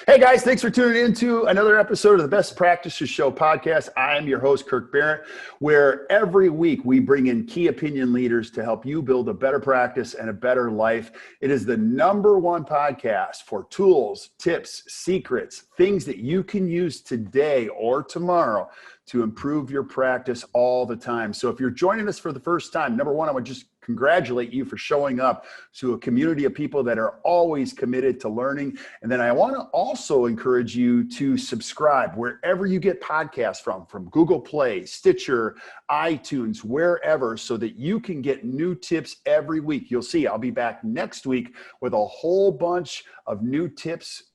Hey guys, thanks for tuning in to another episode of the Best Practices Show podcast. I am your host, Kirk Barrett, where every week we bring in key opinion leaders to help you build a better practice and a better life. It is the #1 podcast for tools, tips, secrets, things that you can use today or tomorrow to improve your practice all the time. So if you're joining us for the first time, #1, I would just congratulate you for showing up to a community of people that are always committed to learning. And then I want to also encourage you to subscribe wherever you get podcasts from Google Play, Stitcher, iTunes, wherever, so that you can get new tips every week. You'll see I'll be back next week with a whole bunch of new tips,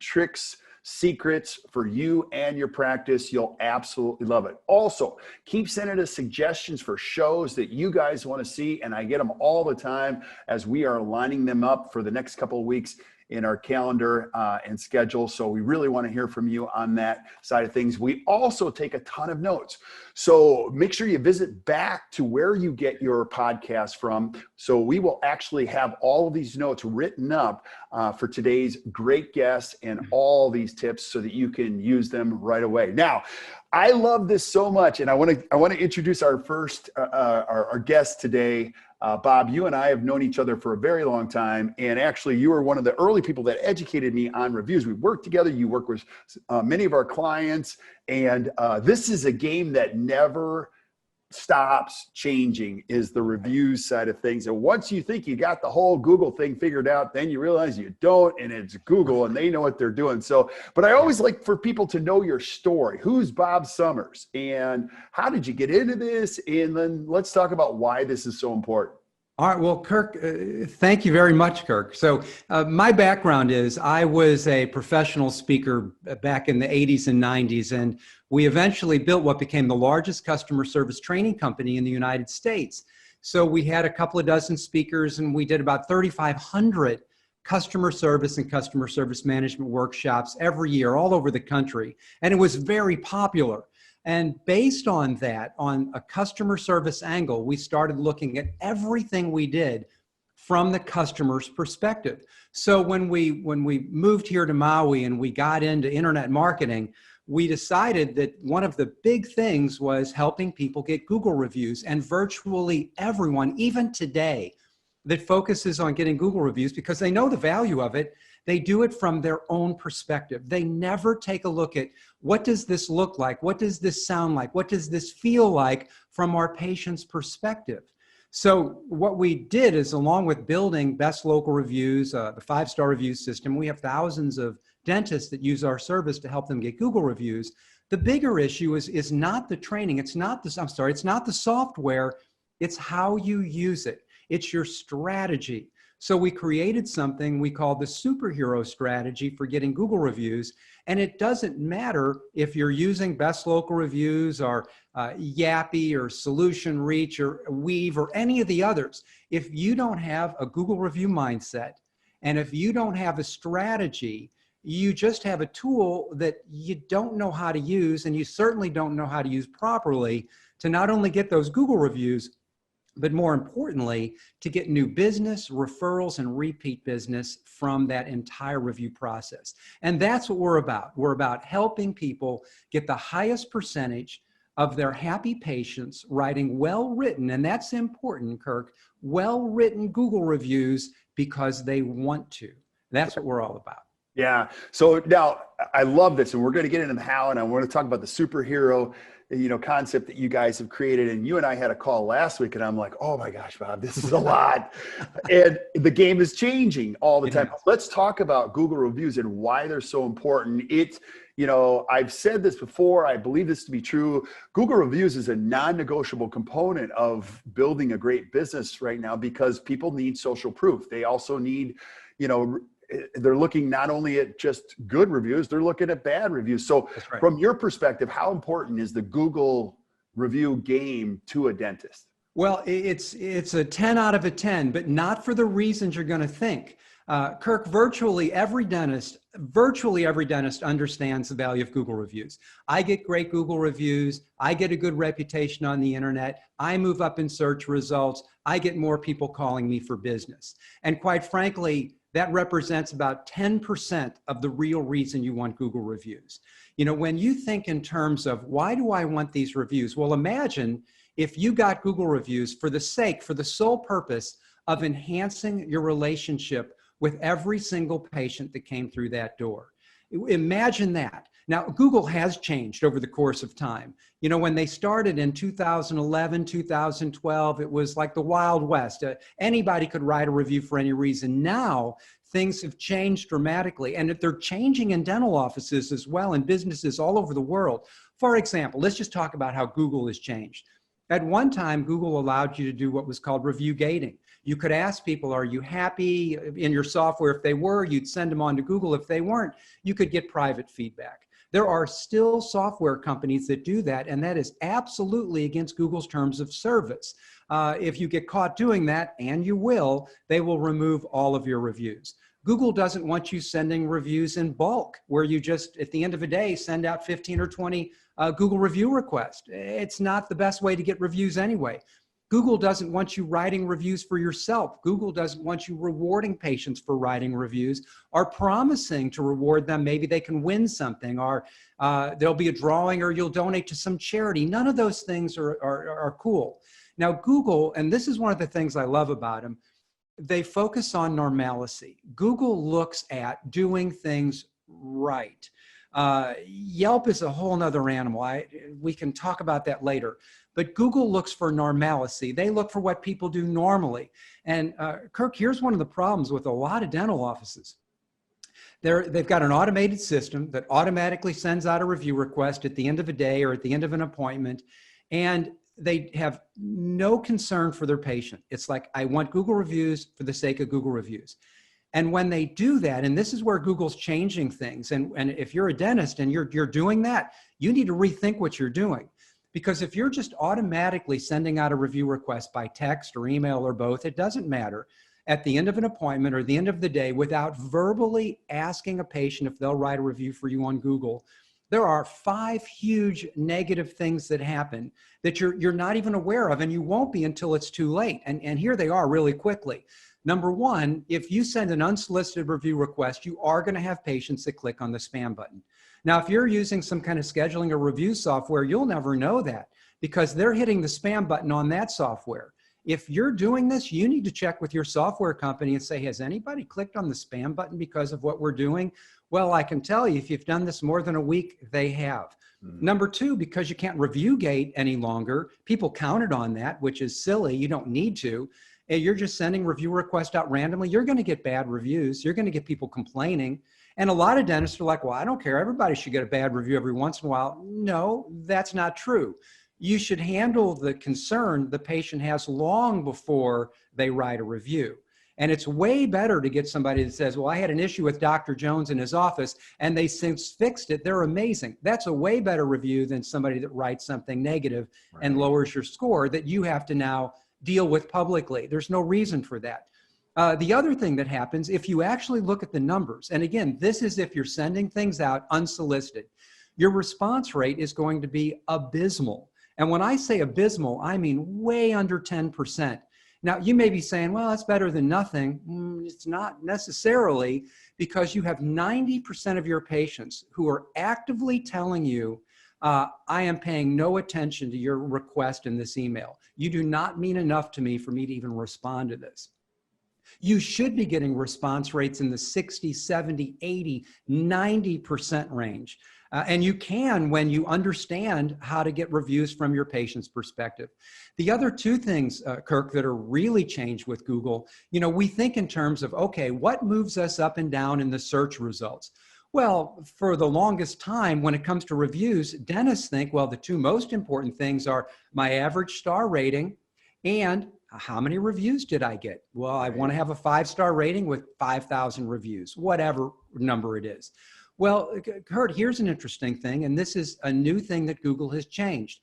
tricks, secrets for you and your practice. You'll absolutely love it. Also, keep sending us suggestions for shows that you guys want to see, and I get them all the time as we are lining them up for the next couple of weeks in our calendar and schedule. So we really want to hear from you on that side of things. We also take a ton of notes. So make sure you visit back to where you get your podcast from. So we will actually have all of these notes written up for today's great guests and all these tips so that you can use them right away. Now, I love this so much, and I want to introduce our first our guest today. Bob, you and I have known each other for a very long time, and actually you were one of the early people that educated me on reviews. We worked together. You work with many of our clients, and this is a game that never stops changing, is the reviews side of things. And once you think you got the whole Google thing figured out, then you realize you don't, and it's Google and they know what they're doing. So, but I always like for people to know your story. Who's Bob Sommers and how did you get into this? And then let's talk about why this is so important. All right. Well, Kirk, thank you very much, Kirk. So my background is I was a professional speaker back in the 80s and 90s, and we eventually built what became the largest customer service training company in the United States. So we had a couple of dozen speakers, and we did about 3,500 customer service and customer service management workshops every year all over the country. And it was very popular. And based on that, on a customer service angle, we started looking at everything we did from the customer's perspective. So when we moved here to Maui and we got into internet marketing, we decided that one of the big things was helping people get Google reviews. And virtually everyone, even today, that focuses on getting Google reviews because they know the value of it, they do it from their own perspective. They never take a look at what does this look like? What does this sound like? What does this feel like from our patient's perspective? So what we did is, along with building best local reviews, the 5-star review system, we have thousands of dentists that use our service to help them get Google reviews. The bigger issue is not the training. It's not the software. It's how you use it. It's your strategy. So we created something we call the superhero strategy for getting Google reviews. And it doesn't matter if you're using Best Local Reviews or Yappy or Solution Reach or Weave or any of the others. If you don't have a Google review mindset, and if you don't have a strategy, you just have a tool that you don't know how to use, and you certainly don't know how to use properly to not only get those Google reviews, but more importantly, to get new business, referrals, and repeat business from that entire review process. And that's what we're about. We're about helping people get the highest percentage of their happy patients writing well-written, and that's important, Kirk, well-written Google reviews because they want to. That's what we're all about. Yeah. So now I love this, and we're going to get into the how, and I want to talk about the superhero concept that you guys have created. And you and I had a call last week, and I'm like, oh my gosh, Bob, this is a lot. And the game is changing all the time. Let's talk about Google reviews and why they're so important. I've said this before, I believe this to be true. Google reviews is a non-negotiable component of building a great business right now because people need social proof. They also need, they're looking not only at just good reviews, they're looking at bad reviews. So That's right. from your perspective, how important is the Google review game to a dentist? Well, it's a 10 out of a 10, but not for the reasons you're going to think. Kirk, virtually every dentist understands the value of Google reviews. I get great Google reviews. I get a good reputation on the internet. I move up in search results. I get more people calling me for business. And quite frankly, that represents about 10% of the real reason you want Google reviews. You know, when you think in terms of why do I want these reviews? Well, imagine if you got Google reviews for the sole purpose of enhancing your relationship with every single patient that came through that door. Imagine that. Now, Google has changed over the course of time. You know, when they started in 2011, 2012, it was like the Wild West. Anybody could write a review for any reason. Now, things have changed dramatically, and they're changing in dental offices as well, and businesses all over the world. For example, let's just talk about how Google has changed. At one time, Google allowed you to do what was called review gating. You could ask people, are you happy in your software? If they were, you'd send them on to Google. If they weren't, you could get private feedback. There are still software companies that do that, and that is absolutely against Google's terms of service. If you get caught doing that, and you will, they will remove all of your reviews. Google doesn't want you sending reviews in bulk, where you just, at the end of a day, send out 15 or 20 Google review requests. It's not the best way to get reviews anyway. Google doesn't want you writing reviews for yourself. Google doesn't want you rewarding patients for writing reviews or promising to reward them. Maybe they can win something, or there'll be a drawing, or you'll donate to some charity. None of those things are cool. Now, Google, and this is one of the things I love about them, they focus on normalcy. Google looks at doing things right. Yelp is a whole nother animal. We can talk about that later. But Google looks for normalcy. They look for what people do normally. And Kirk, here's one of the problems with a lot of dental offices. They've got an automated system that automatically sends out a review request at the end of a day or at the end of an appointment, and they have no concern for their patient. It's like, I want Google reviews for the sake of Google reviews. And when they do that, and this is where Google's changing things, and if you're a dentist and you're doing that, you need to rethink what you're doing. Because if you're just automatically sending out a review request by text or email or both, it doesn't matter, at the end of an appointment or the end of the day, without verbally asking a patient if they'll write a review for you on Google, there are 5 huge negative things that happen that you're not even aware of, and you won't be until it's too late. And here they are really quickly. Number one, if you send an unsolicited review request, you are going to have patients that click on the spam button. Now, if you're using some kind of scheduling or review software, you'll never know that because they're hitting the spam button on that software. If you're doing this, you need to check with your software company and say, has anybody clicked on the spam button because of what we're doing? Well, I can tell you, if you've done this more than a week, they have. Number two, because you can't review gate any longer, people counted on that, which is silly. You don't need to. And you're just sending review requests out randomly. You're going to get bad reviews. You're going to get people complaining. And a lot of dentists are like, well, I don't care. Everybody should get a bad review every once in a while. No, that's not true. You should handle the concern the patient has long before they write a review. And it's way better to get somebody that says, well, I had an issue with Dr. Jones in his office and they since fixed it. They're amazing. That's a way better review than somebody that writes something negative and lowers your score that you have to now deal with publicly. There's no reason for that. The other thing that happens, if you actually look at the numbers, and again, this is if you're sending things out unsolicited, your response rate is going to be abysmal. And when I say abysmal, I mean way under 10%. Now, you may be saying, well, that's better than nothing. It's not necessarily, because you have 90% of your patients who are actively telling you, I am paying no attention to your request in this email. You do not mean enough to me for me to even respond to this. You should be getting response rates in the 60, 70, 80, 90% range. And you can when you understand how to get reviews from your patient's perspective. The other two things, Kirk, that are really changed with Google, you know, we think in terms of, okay, what moves us up and down in the search results? Well, for the longest time, when it comes to reviews, dentists think, well, the two most important things are my average star rating and How many reviews did I get? Well, I want to have a 5-star rating with 5,000 reviews, whatever number it is. Well, Kurt, here's an interesting thing, and this is a new thing that Google has changed.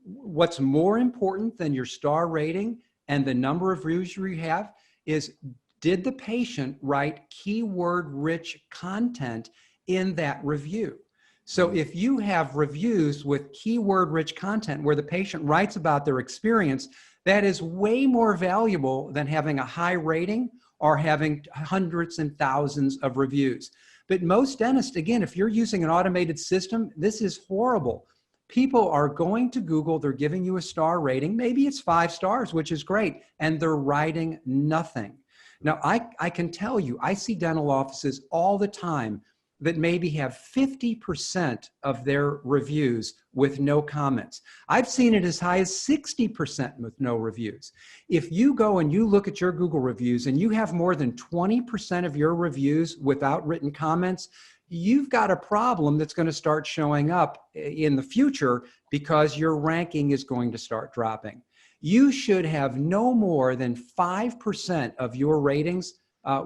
What's more important than your star rating and the number of reviews you have is, did the patient write keyword-rich content in that review? So if you have reviews with keyword-rich content where the patient writes about their experience, that is way more valuable than having a high rating or having hundreds and thousands of reviews. But most dentists, again, if you're using an automated system, this is horrible. People are going to Google, they're giving you a star rating, maybe it's 5 stars, which is great, and they're writing nothing. Now, I can tell you, I see dental offices all the time that maybe have 50% of their reviews with no comments. I've seen it as high as 60% with no reviews. If you go and you look at your Google reviews and you have more than 20% of your reviews without written comments, you've got a problem that's going to start showing up in the future because your ranking is going to start dropping. You should have no more than 5% of your ratings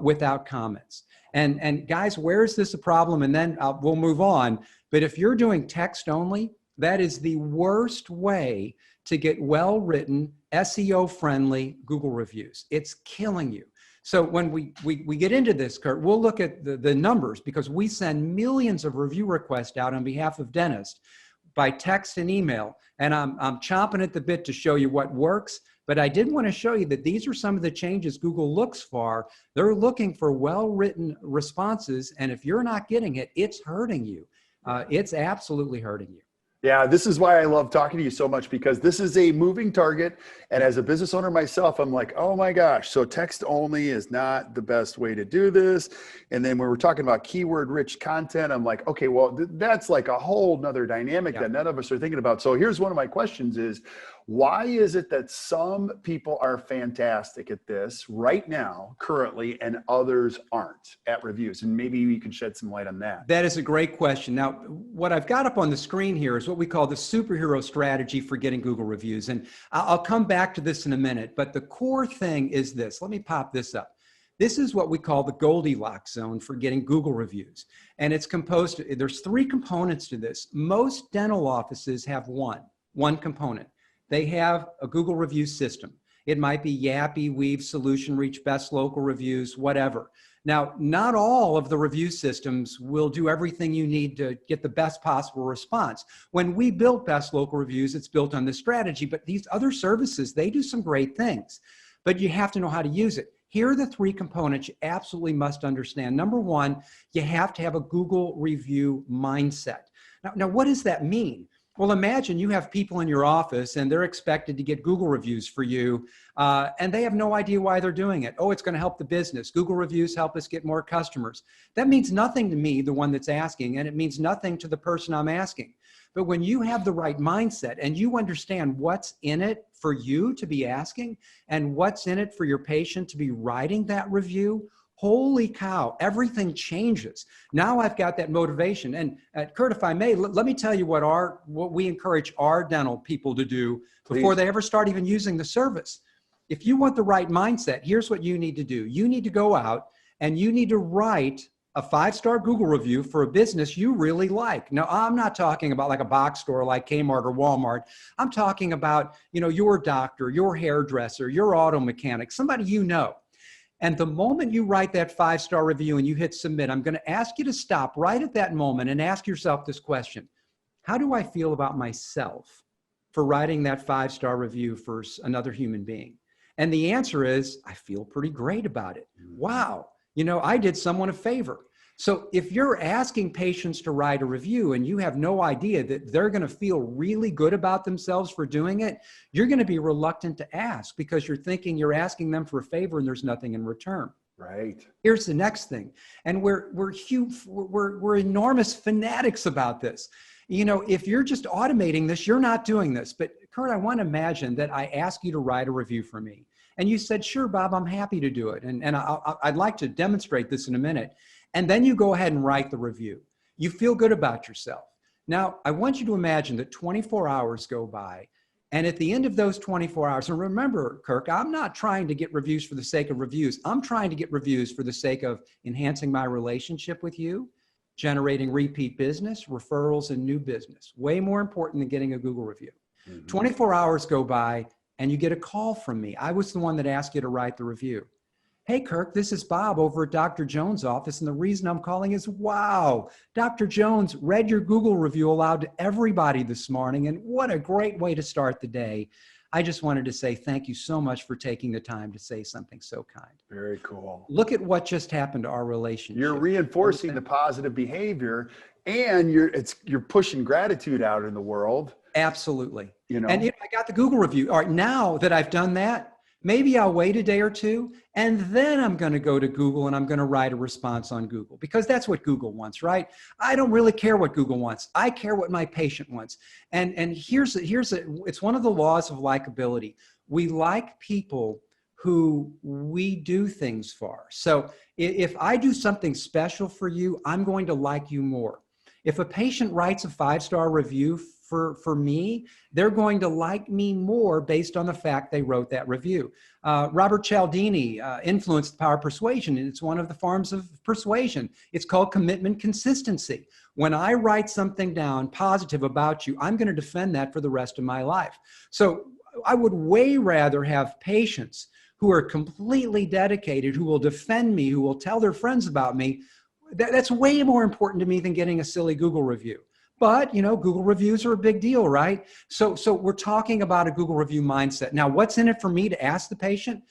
without comments. And guys, where is this a problem? And then we'll move on. But if you're doing text only, that is the worst way to get well-written, SEO-friendly Google reviews. It's killing you. So when we get into this, Kurt, we'll look at the numbers, because we send millions of review requests out on behalf of dentists by text and email. And I'm chomping at the bit to show you what works. But I did want to show you that these are some of the changes Google looks for. They're looking for well-written responses. And if you're not getting it, it's hurting you. It's absolutely hurting you. Yeah, this is why I love talking to you so much, because this is a moving target. And as a business owner myself, I'm like, oh my gosh, so text only is not the best way to do this. And then when we're talking about keyword rich content, I'm like, okay, well, that's like a whole nother dynamic that none of us are thinking about. So here's one of my questions is, why is it that some people are fantastic at this right now, currently, and others aren't at reviews? And maybe you can shed some light on that. That is a great question. Now, what I've got up on the screen here is what we call the superhero strategy for getting Google reviews. And I'll come back to this in a minute, but the core thing is this. Let me pop this up. This is what we call the Goldilocks zone for getting Google reviews. And it's composed, there's 3 components to this. Most dental offices have one component. They have a Google review system. It might be Yappy, Weave, Solution Reach, Best Local Reviews, whatever. Now, not all of the review systems will do everything you need to get the best possible response. When we built Best Local Reviews, it's built on this strategy, but these other services, they do some great things, but you have to know how to use it. Here are the 3 components you absolutely must understand. Number 1, you have to have a Google review mindset. Now what does that mean? Well, imagine you have people in your office and they're expected to get Google reviews for you, and they have no idea why they're doing it. Oh, it's going to help the business. Google reviews help us get more customers. That means nothing to me, the one that's asking, and it means nothing to the person I'm asking. But when you have the right mindset and you understand what's in it for you to be asking and what's in it for your patient to be writing that review, holy cow, everything changes. Now I've got that motivation. And Kurt, if I may, let me tell you what we encourage our dental people to do before they ever start even using the service. If you want the right mindset, here's what you need to do. You need to go out and you need to write a 5-star Google review for a business you really like. Now, I'm not talking about like a box store like Kmart or Walmart. I'm talking about, your doctor, your hairdresser, your auto mechanic, somebody you know. And the moment you write that 5-star review and you hit submit, I'm going to ask you to stop right at that moment and ask yourself this question. How do I feel about myself for writing that 5-star review for another human being? And the answer is, I feel pretty great about it. Wow. I did someone a favor. So if you're asking patients to write a review and you have no idea that they're going to feel really good about themselves for doing it, you're going to be reluctant to ask because you're thinking you're asking them for a favor and there's nothing in return. Right. Here's the next thing. And we're enormous fanatics about this. If you're just automating this, you're not doing this. But Kurt, I want to imagine that I ask you to write a review for me. And you said, sure, Bob, I'm happy to do it. And I'd like to demonstrate this in a minute. And then you go ahead and write the review. You feel good about yourself. Now, I want you to imagine that 24 hours go by And at the end of those 24 hours, and remember, Kirk, I'm not trying to get reviews for the sake of reviews. I'm trying to get reviews for the sake of enhancing my relationship with you, generating repeat business, referrals, and new business. Way more important than getting a Google review. 24 hours go by and you get a call from me. I was the one that asked you to write the review. Hey, Kirk, this is Bob over at Dr. Jones' office. And the reason I'm calling is, wow, Dr. Jones read your Google review aloud to everybody this morning. And what a great way to start the day. I just wanted to say thank you so much for taking the time to say something so kind. Very cool. Look at what just happened to our relationship. You're reinforcing the positive behavior, and you're pushing gratitude out in the world. Absolutely. You know, and I got the Google review. All right, now that I've done that, maybe I'll wait a day or two, and then I'm going to go to Google and I'm going to write a response on Google, because that's what Google wants, right? I don't really care what Google wants. I care what my patient wants. And it's one of the laws of likability. We like people who we do things for. So if I do something special for you, I'm going to like you more. If a patient writes a 5-star review for me, they're going to like me more based on the fact they wrote that review. Robert Cialdini influenced the power of persuasion, and it's one of the forms of persuasion. It's called commitment consistency. When I write something down positive about you, I'm going to defend that for the rest of my life. So I would way rather have patients who are completely dedicated, who will defend me, who will tell their friends about me. That's way more important to me than getting a silly Google review. But, you know, Google reviews are a big deal, right? So we're talking about a Google review mindset. Now, what's in it for me to ask the patient?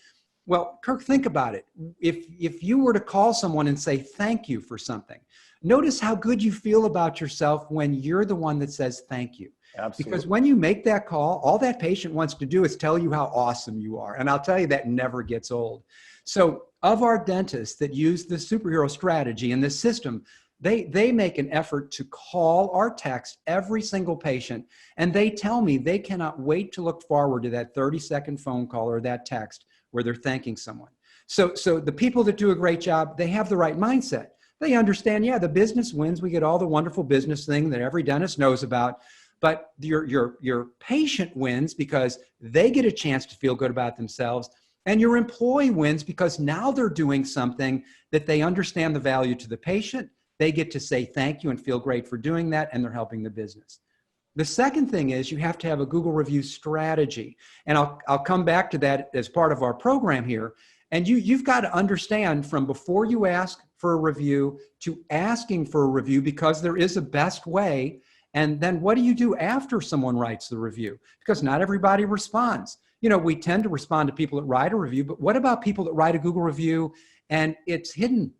Well, Kirk, think about it. If you were to call someone and say thank you for something, notice how good you feel about yourself when you're the one that says thank you. Absolutely. Because when you make that call, all that patient wants to do is tell you how awesome you are. And I'll tell you, that never gets old. So of our dentists that use the superhero strategy and this system, they make an effort to call or text every single patient, and they tell me they cannot wait to look forward to that 30-second phone call or that text where they're thanking someone. So the people that do a great job, they have the right mindset. They understand, yeah, the business wins. We get all the wonderful business thing that every dentist knows about. But your patient wins because they get a chance to feel good about themselves. And your employee wins because now they're doing something that they understand the value to the patient. They get to say thank you and feel great for doing that, and they're helping the business. The second thing is you have to have a Google review strategy. And I'll come back to that as part of our program here. And you've got to understand from before you ask for a review to asking for a review, because there is a best way. And then what do you do after someone writes the review? Because not everybody responds. You know, we tend to respond to people that write a review, but what about people that write a Google review and it's hidden?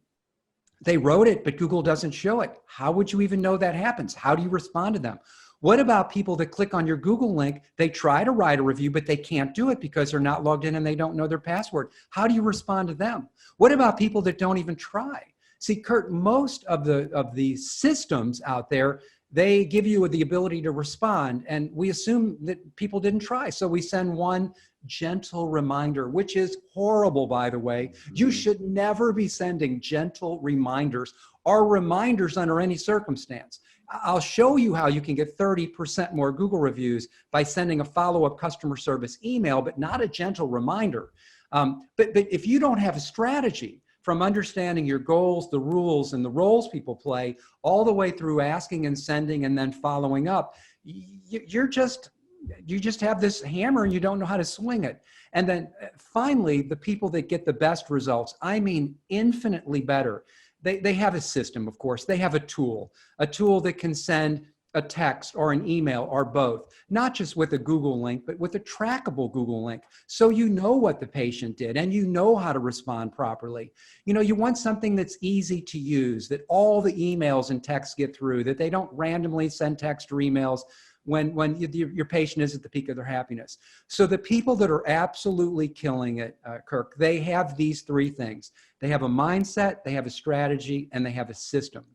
They wrote it, but Google doesn't show it. How would you even know that happens? How do you respond to them? What about people that click on your Google link, they try to write a review, but they can't do it because they're not logged in and they don't know their password? How do you respond to them? What about people that don't even try? See, Kurt, most of the systems out there, they give you the ability to respond, and we assume that people didn't try. So we send one gentle reminder, which is horrible, by the way. You should never be sending gentle reminders or reminders under any circumstance. I'll show you how you can get 30% more Google reviews by sending a follow-up customer service email, but not a gentle reminder. But if you don't have a strategy, from understanding your goals, the rules, and the roles people play, all the way through asking and sending and then following up, you just have this hammer and you don't know how to swing it. And then finally, the people that get the best results, I mean infinitely better, they have a system, of course. They have a tool that can send a text or an email or both, not just with a Google link, but with a trackable Google link. So you know what the patient did and you know how to respond properly. You know, you want something that's easy to use, that all the emails and texts get through, that they don't randomly send text or emails when your patient is at the peak of their happiness. So the people that are absolutely killing it, Kirk, they have these three things. They have a mindset, they have a strategy, and they have a system.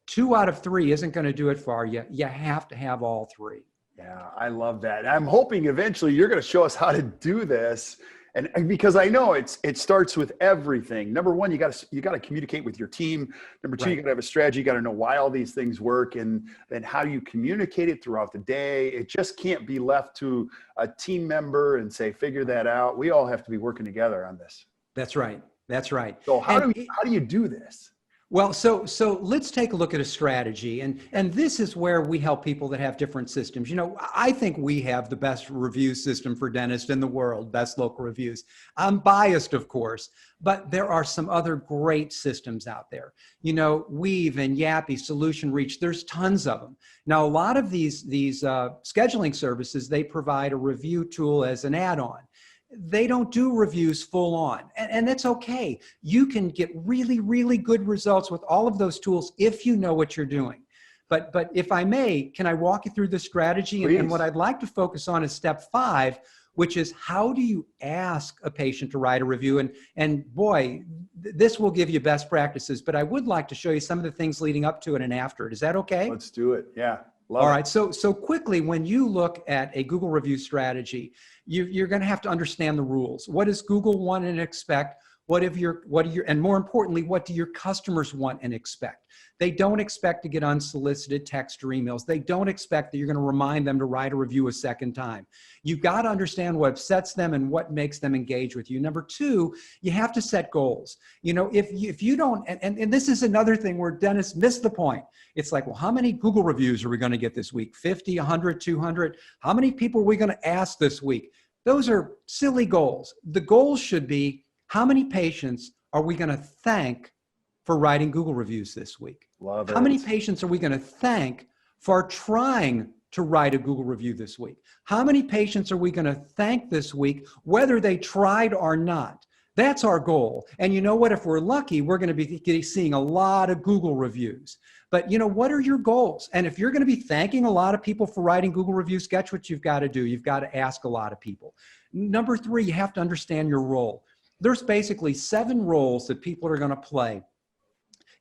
2 out of 3 isn't going to do it for you. You have to have all three. Yeah, I love that. I'm hoping eventually you're going to show us how to do this And because I know it starts with everything. Number one, you got to communicate with your team. Number two, you got to have a strategy. You got to know why all these things work, and then how you communicate it throughout the day. It just can't be left to a team member and say, figure that out. We all have to be working together on this. That's right. That's right. So how do you do this? Well, so let's take a look at a strategy, and this is where we help people that have different systems. You know, I think we have the best review system for dentists in the world, best local reviews. I'm biased, of course, but there are some other great systems out there. You know, Weave and Yappy, Solution Reach, there's tons of them. Now, a lot of these scheduling services, they provide a review tool as an add-on. They don't do reviews full on, and that's okay. You can get really, really good results with all of those tools if you know what you're doing. But if I may, can I walk you through the strategy? And what I'd like to focus on is step 5, which is how do you ask a patient to write a review? And boy, this will give you best practices, but I would like to show you some of the things leading up to it and after it. Is that okay? Let's do it. Yeah. All right. So quickly, when you look at a Google review strategy, you're going to have to understand the rules. What does Google want and expect? And more importantly, what do your customers want and expect? They don't expect to get unsolicited text or emails. They don't expect that you're going to remind them to write a review a second time. You've got to understand what upsets them and what makes them engage with you. Number 2, you have to set goals. You know, if you don't, and this is another thing where dentists miss the point. It's like, well, how many Google reviews are we going to get this week? 50, 100, 200? How many people are we going to ask this week? Those are silly goals. The goals should be, how many patients are we going to thank for writing Google reviews this week? Love it. How many patients are we going to thank for trying to write a Google review this week? How many patients are we going to thank this week, whether they tried or not? That's our goal. And you know what? If we're lucky, we're going to be seeing a lot of Google reviews. But you know, what are your goals? And if you're going to be thanking a lot of people for writing Google reviews, guess what you've got to do? You've got to ask a lot of people. Number 3, you have to understand your role. There's basically 7 roles that people are going to play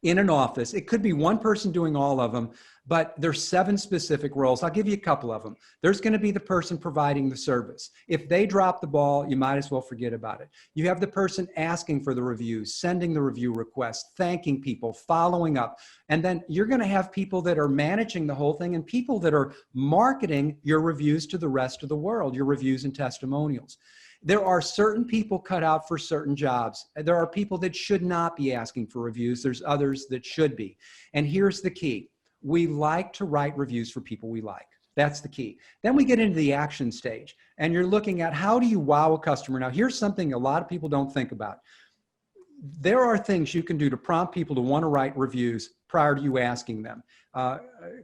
in an office. It could be one person doing all of them, but there's 7 specific roles. I'll give you a couple of them. There's going to be the person providing the service. If they drop the ball, you might as well forget about it. You have the person asking for the reviews, sending the review requests, thanking people, following up. And then you're going to have people that are managing the whole thing and people that are marketing your reviews to the rest of the world, your reviews and testimonials. There are certain people cut out for certain jobs. There are people that should not be asking for reviews. There's others that should be. And here's the key. We like to write reviews for people we like. That's the key. Then we get into the action stage, and you're looking at how do you wow a customer. Now, here's something a lot of people don't think about. There are things you can do to prompt people to want to write reviews prior to you asking them.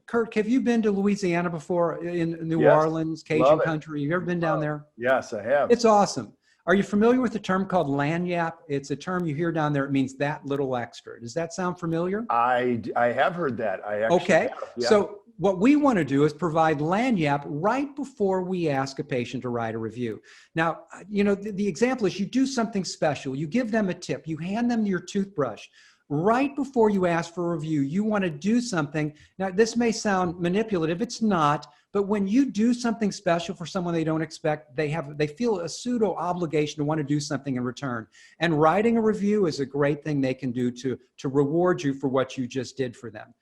Kirk, have you been to Louisiana before, in New Orleans, Cajun country? Have you ever been down there? Yes, I have. It's awesome. Are you familiar with the term called Lan Yap? It's a term you hear down there. It means that little extra. Does that sound familiar? I have heard that. I actually have. Yeah. So what we want to do is provide Lan Yap right before we ask a patient to write a review. Now, you know, the example is you do something special. You give them a tip. You hand them your toothbrush. Right before you ask for a review, you want to do something. Now, this may sound manipulative. It's not. But when you do something special for someone they don't expect, they feel a pseudo obligation to want to do something in return. And writing a review is a great thing they can do to reward you for what you just did for them.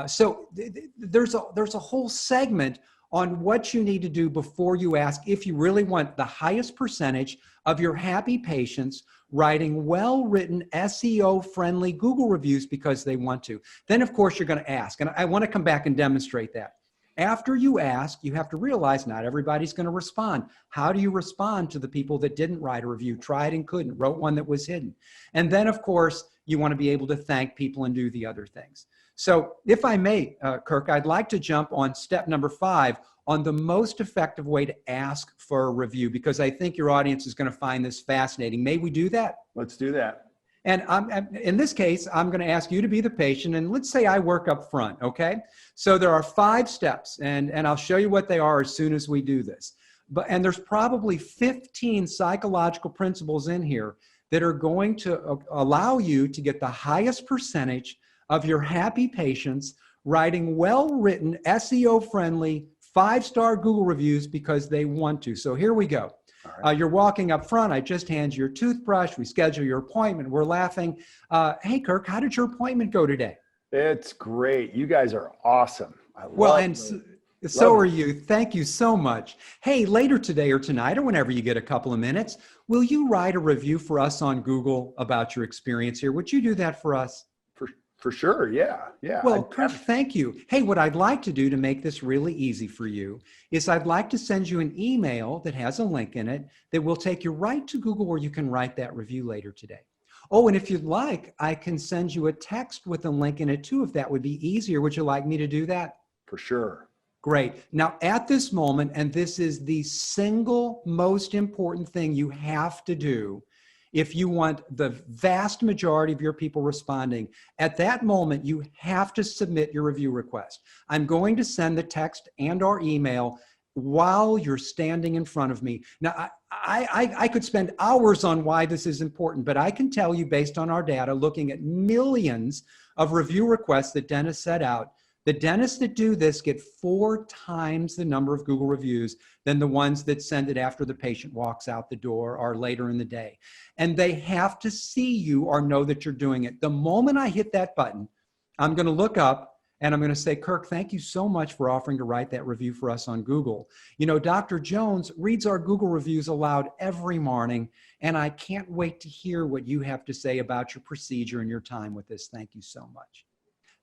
So there's a whole segment on what you need to do before you ask if you really want the highest percentage of your happy patients writing well-written, SEO-friendly Google reviews because they want to. Then, of course, you're going to ask. And I want to come back and demonstrate that. After you ask, you have to realize not everybody's going to respond. How do you respond to the people that didn't write a review, tried and couldn't, wrote one that was hidden? And then, of course, you want to be able to thank people and do the other things. So if I may, Kirk, I'd like to jump on step number 5 on the most effective way to ask for a review, because I think your audience is going to find this fascinating. May we do that? Let's do that. And in this case, I'm going to ask you to be the patient, and let's say I work up front, okay? So there are 5 steps, and I'll show you what they are as soon as we do this. And there's probably 15 psychological principles in here that are going to allow you to get the highest percentage of your happy patients writing well-written, SEO-friendly, 5-star Google reviews because they want to. So here we go. All right. You're walking up front. I just hand you your toothbrush. We schedule your appointment. We're laughing. Hey, Kirk, how did your appointment go today? It's great. You guys are awesome. Well, and so are you. Thank you so much. Hey, later today or tonight or whenever you get a couple of minutes, will you write a review for us on Google about your experience here? Would you do that for us? For sure. Yeah. Yeah. Well, Kirk, thank you. Hey, what I'd like to do to make this really easy for you is I'd like to send you an email that has a link in it that will take you right to Google where you can write that review later today. Oh, and if you'd like, I can send you a text with a link in it too, if that would be easier. Would you like me to do that? For sure. Great. Now, at this moment, and this is the single most important thing you have to do if you want the vast majority of your people responding, at that moment, you have to submit your review request. I'm going to send the text and or email while you're standing in front of me. Now, I could spend hours on why this is important, but I can tell you based on our data, looking at millions of review requests that dentists set out, the dentists that do this get 4 times the number of Google reviews than the ones that send it after the patient walks out the door or later in the day. And they have to see you or know that you're doing it. The moment I hit that button, I'm going to look up and I'm going to say, Kirk, thank you so much for offering to write that review for us on Google. You know, Dr. Jones reads our Google reviews aloud every morning, and I can't wait to hear what you have to say about your procedure and your time with this. Thank you so much.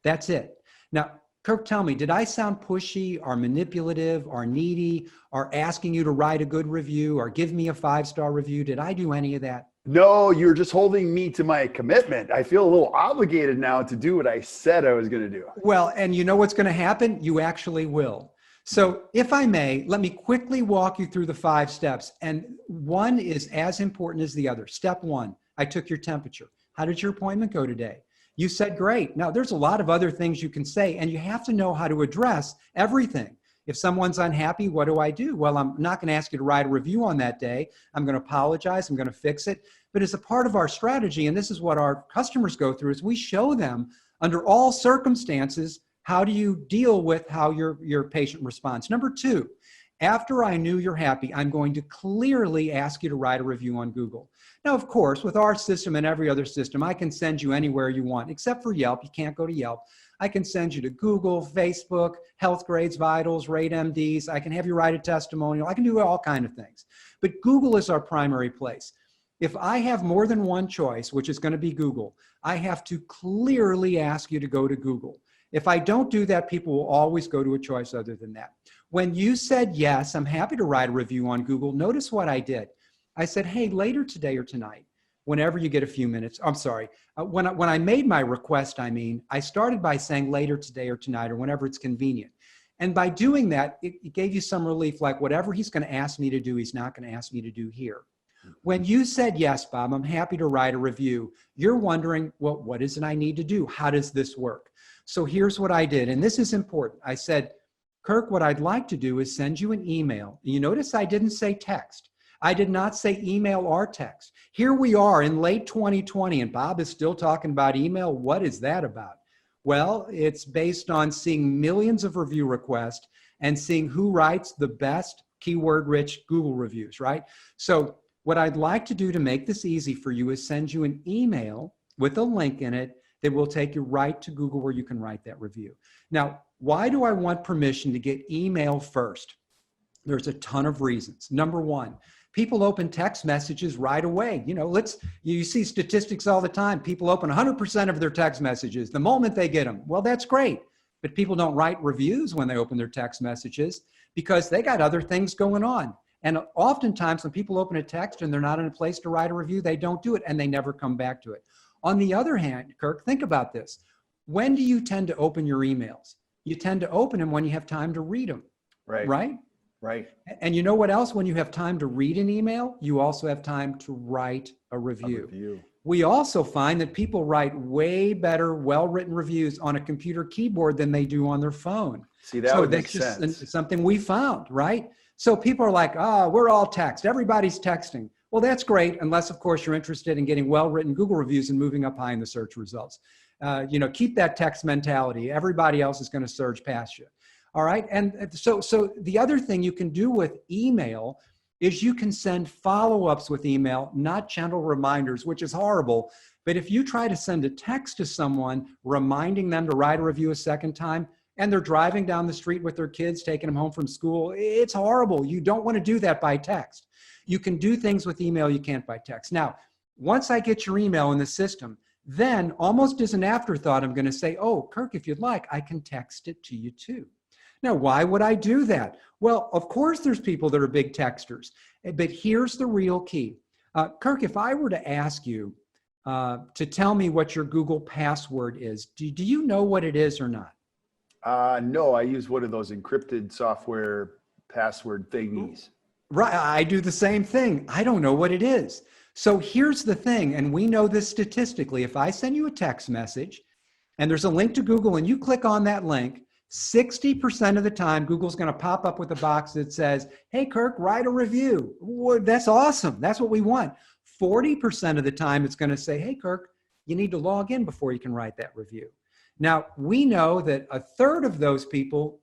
That's it. Now, Kirk, tell me, did I sound pushy or manipulative or needy or asking you to write a good review or give me a 5-star review? Did I do any of that? No, you're just holding me to my commitment. I feel a little obligated now to do what I said I was going to do. Well, and you know what's going to happen? You actually will. So if I may, let me quickly walk you through the 5 steps. And one is as important as the other. Step 1, I took your temperature. How did your appointment go today? You said, great. Now, there's a lot of other things you can say, and you have to know how to address everything. If someone's unhappy, what do I do? Well, I'm not going to ask you to write a review on that day. I'm going to apologize. I'm going to fix it. But as a part of our strategy, and this is what our customers go through, is we show them under all circumstances, how do you deal with how your patient responds? Number 2, after I knew you're happy, I'm going to clearly ask you to write a review on Google. Now, of course, with our system and every other system, I can send you anywhere you want, except for Yelp. You can't go to Yelp. I can send you to Google, Facebook, Health Grades Vitals, Rate MDs. I can have you write a testimonial. I can do all kinds of things. But Google is our primary place. If I have more than one choice, which is going to be Google, I have to clearly ask you to go to Google. If I don't do that, people will always go to a choice other than that. When you said, yes, I'm happy to write a review on Google, notice what I did. I said, hey, later today or tonight, whenever you get a few minutes, I'm sorry, when I made my request, I started by saying later today or tonight or whenever it's convenient. And by doing that, it gave you some relief, like whatever he's going to ask me to do, he's not going to ask me to do here. When you said, yes, Bob, I'm happy to write a review, you're wondering, well, what is it I need to do? How does this work? So here's what I did, and this is important. I said, Kirk, what I'd like to do is send you an email. You notice I didn't say text. I did not say email or text. Here we are in late 2020, and Bob is still talking about email. What is that about? Well, it's based on seeing millions of review requests and seeing who writes the best keyword-rich Google reviews, right? So what I'd like to do to make this easy for you is send you an email with a link in it that will take you right to Google where you can write that review. Now, why do I want permission to get email first? There's a ton of reasons. Number 1, people open text messages right away. You know, you see statistics all the time. People open 100% of their text messages the moment they get them. Well, that's great. But people don't write reviews when they open their text messages because they got other things going on. And oftentimes when people open a text and they're not in a place to write a review, they don't do it and they never come back to it. On the other hand, Kirk, think about this. When do you tend to open your emails? You tend to open them when you have time to read them, right? Right. And you know what else? When you have time to read an email, you also have time to write a review. We also find that people write way better, well-written reviews on a computer keyboard than they do on their phone. See, that would make sense. Just something we found, right? So people are like, we're all text. Everybody's texting. Well, that's great, unless, of course, you're interested in getting well-written Google reviews and moving up high in the search results. Keep that text mentality. Everybody else is going to surge past you. All right. And so the other thing you can do with email is you can send follow-ups with email, not gentle reminders, which is horrible. But if you try to send a text to someone reminding them to write a review a second time, and they're driving down the street with their kids, taking them home from school, it's horrible. You don't want to do that by text. You can do things with email you can't by text. Now, once I get your email in the system, then almost as an afterthought, I'm going to say, oh, Kirk, if you'd like, I can text it to you too. Now, why would I do that? Well, of course, there's people that are big texters, but here's the real key. Kirk, if I were to ask you to tell me what your Google password is, do you know what it is or not? No, I use one of those encrypted software password thingies. Right, I do the same thing. I don't know what it is. So here's the thing, and we know this statistically. If I send you a text message and there's a link to Google and you click on that link, 60% of the time, Google's going to pop up with a box that says, hey, Kirk, write a review. Well, that's awesome. That's what we want. 40% of the time, it's going to say, hey, Kirk, you need to log in before you can write that review. Now, we know that a third of those people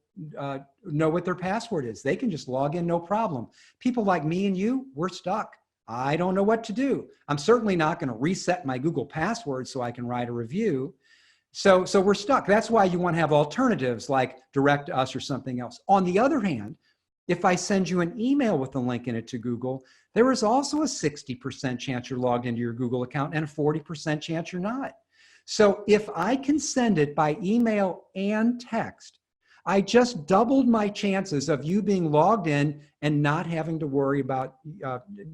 know what their password is. They can just log in, no problem. People like me and you, we're stuck. I don't know what to do. I'm certainly not going to reset my Google password so I can write a review. So we're stuck. That's why you want to have alternatives like Direct to Us or something else. On the other hand, if I send you an email with a link in it to Google, there is also a 60% chance you're logged into your Google account and a 40% chance you're not. So if I can send it by email and text, I just doubled my chances of you being logged in and not having to worry about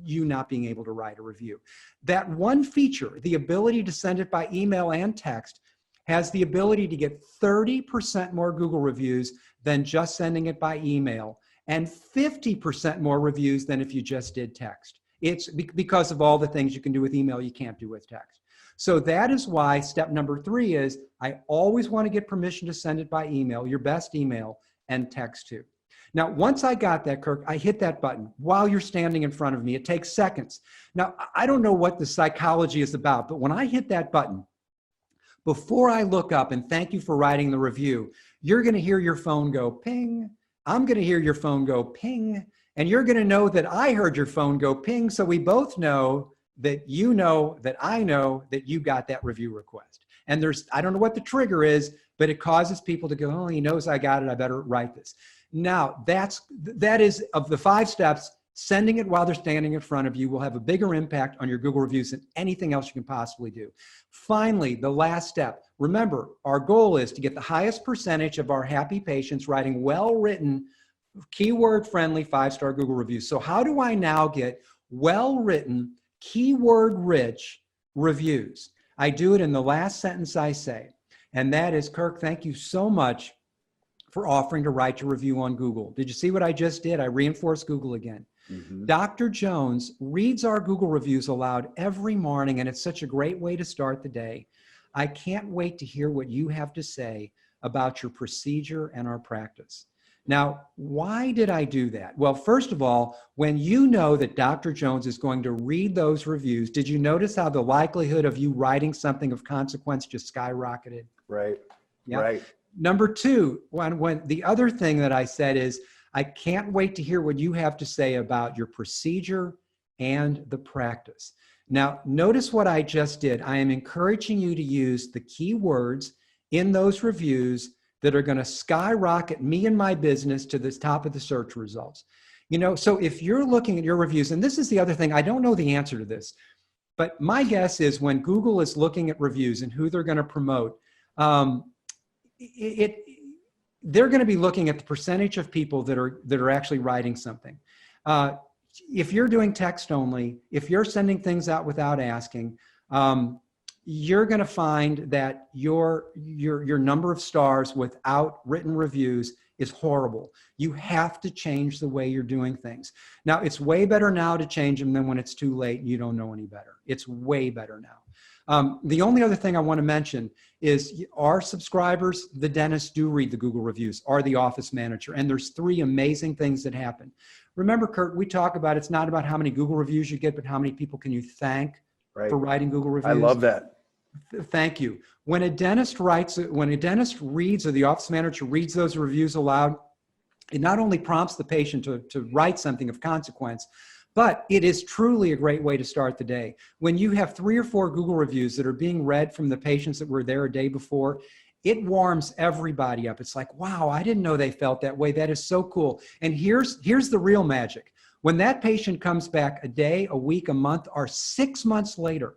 you not being able to write a review. That one feature, the ability to send it by email and text, has the ability to get 30% more Google reviews than just sending it by email, and 50% more reviews than if you just did text. It's because of all the things you can do with email you can't do with text. So that is why step number 3 is I always want to get permission to send it by email, your best email, and text too. Now, once I got that, Kirk, I hit that button while you're standing in front of me. It takes seconds. Now, I don't know what the psychology is about, but when I hit that button, before I look up and thank you for writing the review, you're going to hear your phone go ping. I'm going to hear your phone go ping. And you're going to know that I heard your phone go ping. So we both know that you know that I know that you got that review request. And I don't know what the trigger is, but it causes people to go, oh, he knows I got it. I better write this. Now, that is of the 5 steps. Sending it while they're standing in front of you will have a bigger impact on your Google reviews than anything else you can possibly do. Finally, the last step. Remember, our goal is to get the highest percentage of our happy patients writing well-written, keyword-friendly 5-star Google reviews. So how do I now get well-written, keyword-rich reviews? I do it in the last sentence I say, and that is, Kirk, thank you so much for offering to write your review on Google. Did you see what I just did? I reinforced Google again. Mm-hmm. Dr. Jones reads our Google reviews aloud every morning, and it's such a great way to start the day. I can't wait to hear what you have to say about your procedure and our practice. Now, why did I do that? Well, first of all, when you know that Dr. Jones is going to read those reviews, did you notice how the likelihood of you writing something of consequence just skyrocketed? Right. Yeah. Right. Number 2, when the other thing that I said is, I can't wait to hear what you have to say about your procedure and the practice. Now, notice what I just did. I am encouraging you to use the keywords in those reviews that are going to skyrocket me and my business to the top of the search results. You know, so if you're looking at your reviews, and this is the other thing, I don't know the answer to this, but my guess is when Google is looking at reviews and who they're going to promote, they're going to be looking at the percentage of people that are actually writing something. If you're doing text only, if you're sending things out without asking, you're going to find that your number of stars without written reviews is horrible. You have to change the way you're doing things. Now, it's way better now to change them than when it's too late and you don't know any better. It's way better now. The only other thing I want to mention is our subscribers, the dentists do read the Google reviews, are the office manager, and there's 3 amazing things that happen. Remember, Kurt, we talk about it's not about how many Google reviews you get, but how many people can you thank for writing Google reviews. I love that. Thank you. When a dentist reads or the office manager reads those reviews aloud, it not only prompts the patient to write something of consequence, But it is truly a great way to start the day. When you have 3 or 4 Google reviews that are being read from the patients that were there a day before, it warms everybody up. It's like, wow, I didn't know they felt that way. That is so cool. And here's the real magic. When that patient comes back a day, a week, a month, or 6 months later,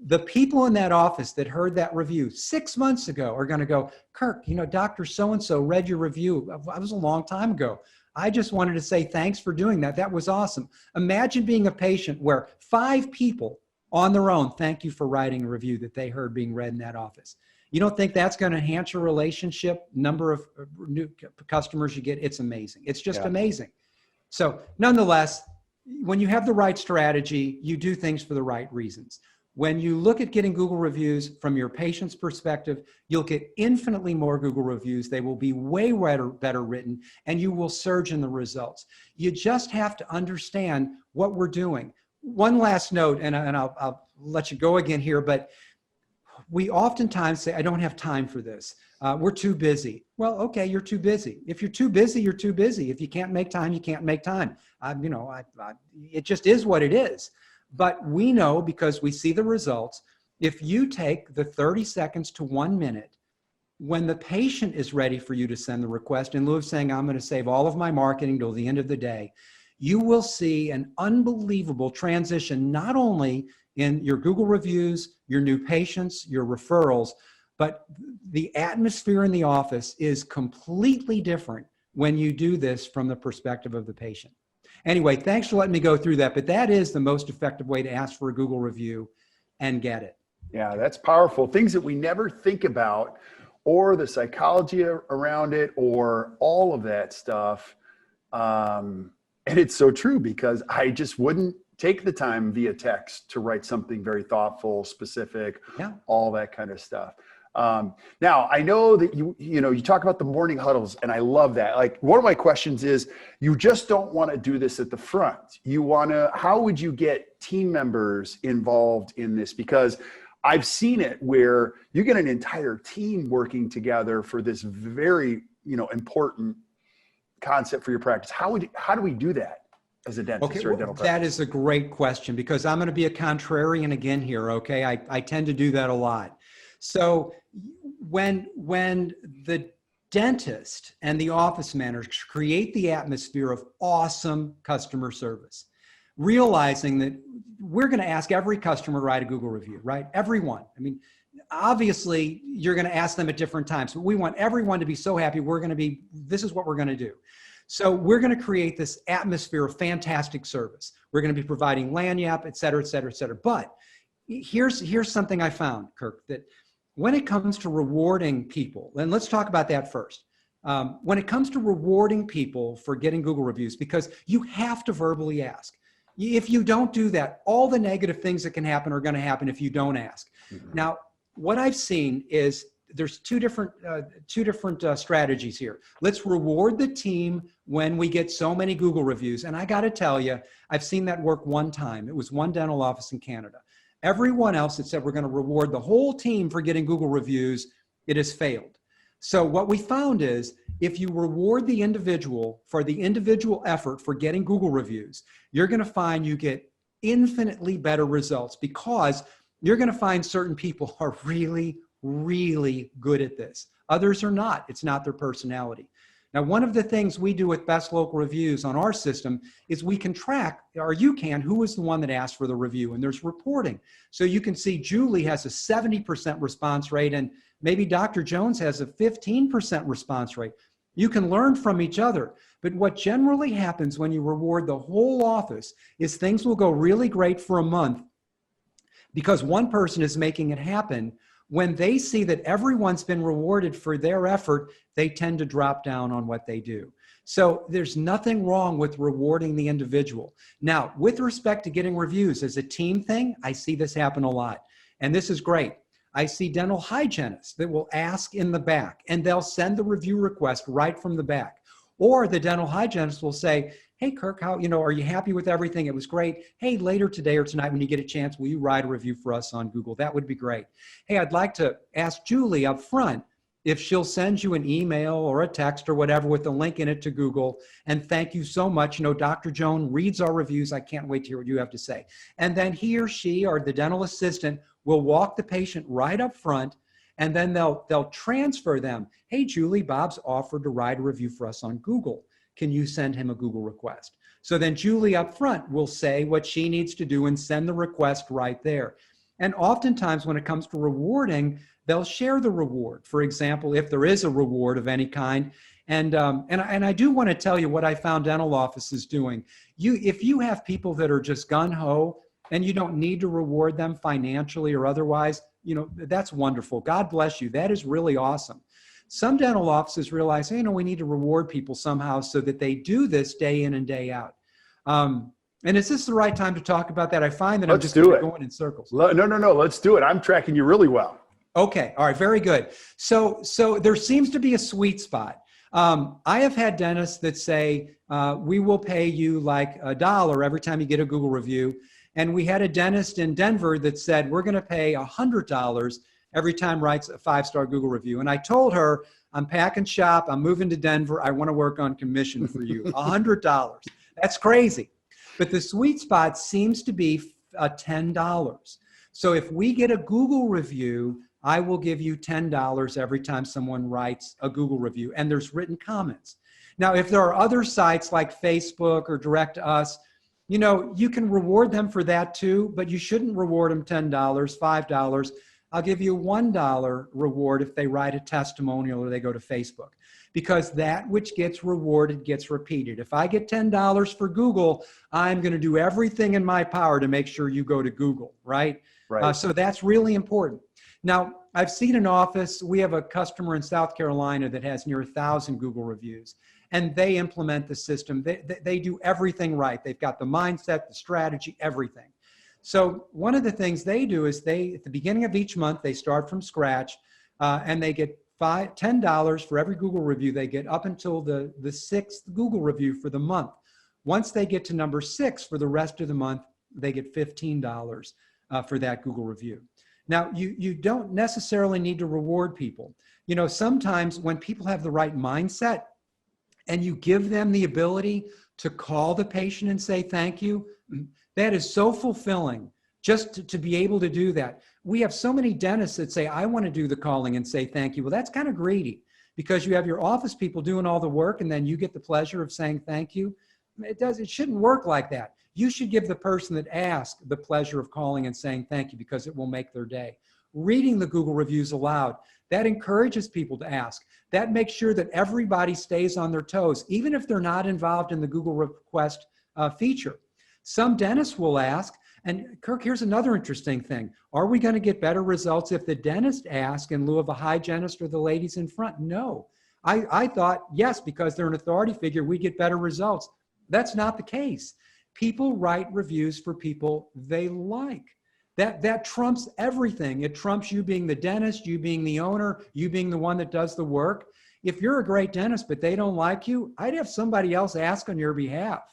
the people in that office that heard that review 6 months ago are going to go, Kirk, Dr. So-and-so read your review. That was a long time ago. I just wanted to say thanks for doing that. That was awesome. Imagine being a patient where 5 people on their own thank you for writing a review that they heard being read in that office. You don't think that's going to enhance your relationship, number of new customers you get? It's amazing. It's just amazing. So nonetheless, when you have the right strategy, you do things for the right reasons. When you look at getting Google reviews from your patient's perspective, you'll get infinitely more Google reviews. They will be way better written, and you will surge in the results. You just have to understand what we're doing. One last note, and I'll let you go again here, but we oftentimes say, I don't have time for this. We're too busy. Well, okay, you're too busy. If you're too busy, you're too busy. If you can't make time, you can't make time. It just is what it is. But we know, because we see the results, if you take the 30 seconds to 1 minute, when the patient is ready for you to send the request, in lieu of saying, I'm going to save all of my marketing till the end of the day, you will see an unbelievable transition, not only in your Google reviews, your new patients, your referrals, but the atmosphere in the office is completely different when you do this from the perspective of the patient. Anyway, thanks for letting me go through that, but that is the most effective way to ask for a Google review and get it. Yeah, that's powerful. Things that we never think about, or the psychology around it, or all of that stuff. And it's so true, because I just wouldn't take the time via text to write something very thoughtful, specific, all that kind of stuff. Now I know that you talk about the morning huddles, and I love that. Like, one of my questions is, you just don't want to do this at the front. How would you get team members involved in this? Because I've seen it where you get an entire team working together for this very, important concept for your practice. How do we do that as a dentist or a dental practice? That is a great question, because I'm going to be a contrarian again here. Okay. I tend to do that a lot. So when the dentist and the office managers create the atmosphere of awesome customer service, realizing that we're going to ask every customer to write a Google review, right? Everyone. I mean, obviously you're going to ask them at different times, but we want everyone to be so happy. This is what we're going to do. So we're going to create this atmosphere of fantastic service. We're going to be providing Lan Yap, et cetera, et cetera, et cetera. But here's something I found, Kirk, that when it comes to rewarding people, and let's talk about that first. When it comes to rewarding people for getting Google reviews, because you have to verbally ask. If you don't do that, all the negative things that can happen are going to happen if you don't ask. Mm-hmm. Now, what I've seen is there's two different strategies here. Let's reward the team when we get so many Google reviews. And I got to tell you, I've seen that work one time. It was one dental office in Canada. Everyone else that said we're going to reward the whole team for getting Google reviews, it has failed. So what we found is, if you reward the individual for the individual effort for getting Google reviews, you're going to find you get infinitely better results, because you're going to find certain people are really, really good at this. Others are not. It's not their personality. Now, one of the things we do with Best Local Reviews on our system is we can track, or you can, who was the one that asked for the review, and there's reporting. So you can see Julie has a 70% response rate, and maybe Dr. Jones has a 15% response rate. You can learn from each other. But what generally happens when you reward the whole office is things will go really great for a month, because one person is making it happen. When they see that everyone's been rewarded for their effort, they tend to drop down on what they do. So there's nothing wrong with rewarding the individual. Now, with respect to getting reviews as a team thing, I see this happen a lot. And this is great. I see dental hygienists that will ask in the back, and they'll send the review request right from the back. Or the dental hygienist will say, hey, Kirk, are you happy with everything? It was great. Hey, later today or tonight when you get a chance, will you write a review for us on Google? That would be great. Hey, I'd like to ask Julie up front, if she'll send you an email or a text or whatever with a link in it to Google, and thank you so much. You know, Dr. Joan reads our reviews. I can't wait to hear what you have to say. And then he or she or the dental assistant will walk the patient right up front, and then they'll transfer them. Hey, Julie, Bob's offered to write a review for us on Google. Can you send him a Google request? So then Julie up front will say what she needs to do and send the request right there. And oftentimes when it comes to rewarding, they'll share the reward. For example, if there is a reward of any kind. And I do want to tell you what I found dental offices doing. If you have people that are just gung-ho and you don't need to reward them financially or otherwise, you know, that's wonderful. God bless you. That is really awesome. Some dental offices realize, hey, you know, we need to reward people somehow so that they do this day in and day out. And is this the right time to talk about that? I find that I'm just going in circles. No. Let's do it. I'm tracking you really well. Okay. All right. Very good. So there seems to be a sweet spot. I have had dentists that say, we will pay you like $1 every time you get a Google review. And we had a dentist in Denver that said, we're going to pay $100 every time writes a 5-star Google review. And I told her, I'm packing shop. I'm moving to Denver. I want to work on commission for you. $100. That's crazy. But the sweet spot seems to be $10. So if we get a Google review, I will give you $10 every time someone writes a Google review, and there's written comments. Now, if there are other sites like Facebook or Direct to Us, you know, you can reward them for that too, but you shouldn't reward them $10, $5. I'll give you $1 reward if they write a testimonial or they go to Facebook, because that which gets rewarded gets repeated. If I get $10 for Google, I'm going to do everything in my power to make sure you go to Google, right? Right. So that's really important. Now, I've seen an office, we have a customer in South Carolina that has near 1,000 Google reviews, and they implement the system. They do everything right. They've got the mindset, the strategy, everything. So one of the things they do is at the beginning of each month, they start from scratch, and they get $10 for every Google review they get up until the 6th Google review for the month. Once they get to number 6 for the rest of the month, they get $15 for that Google review. Now, you don't necessarily need to reward people. You know, sometimes when people have the right mindset and you give them the ability to call the patient and say thank you, that is so fulfilling just to be able to do that. We have so many dentists that say, I want to do the calling and say thank you. Well, that's kind of greedy because you have your office people doing all the work and then you get the pleasure of saying thank you. It shouldn't work like that. You should give the person that asked the pleasure of calling and saying thank you because it will make their day. Reading the Google reviews aloud, that encourages people to ask. That makes sure that everybody stays on their toes, even if they're not involved in the Google request feature. Some dentists will ask, and Kirk, here's another interesting thing. Are we going to get better results if the dentist asks in lieu of a hygienist or the ladies in front? No. I thought, yes, because they're an authority figure, we get better results. That's not the case. People write reviews for people they like. That trumps everything. It trumps you being the dentist, you being the owner, you being the one that does the work. If you're a great dentist, but they don't like you, I'd have somebody else ask on your behalf.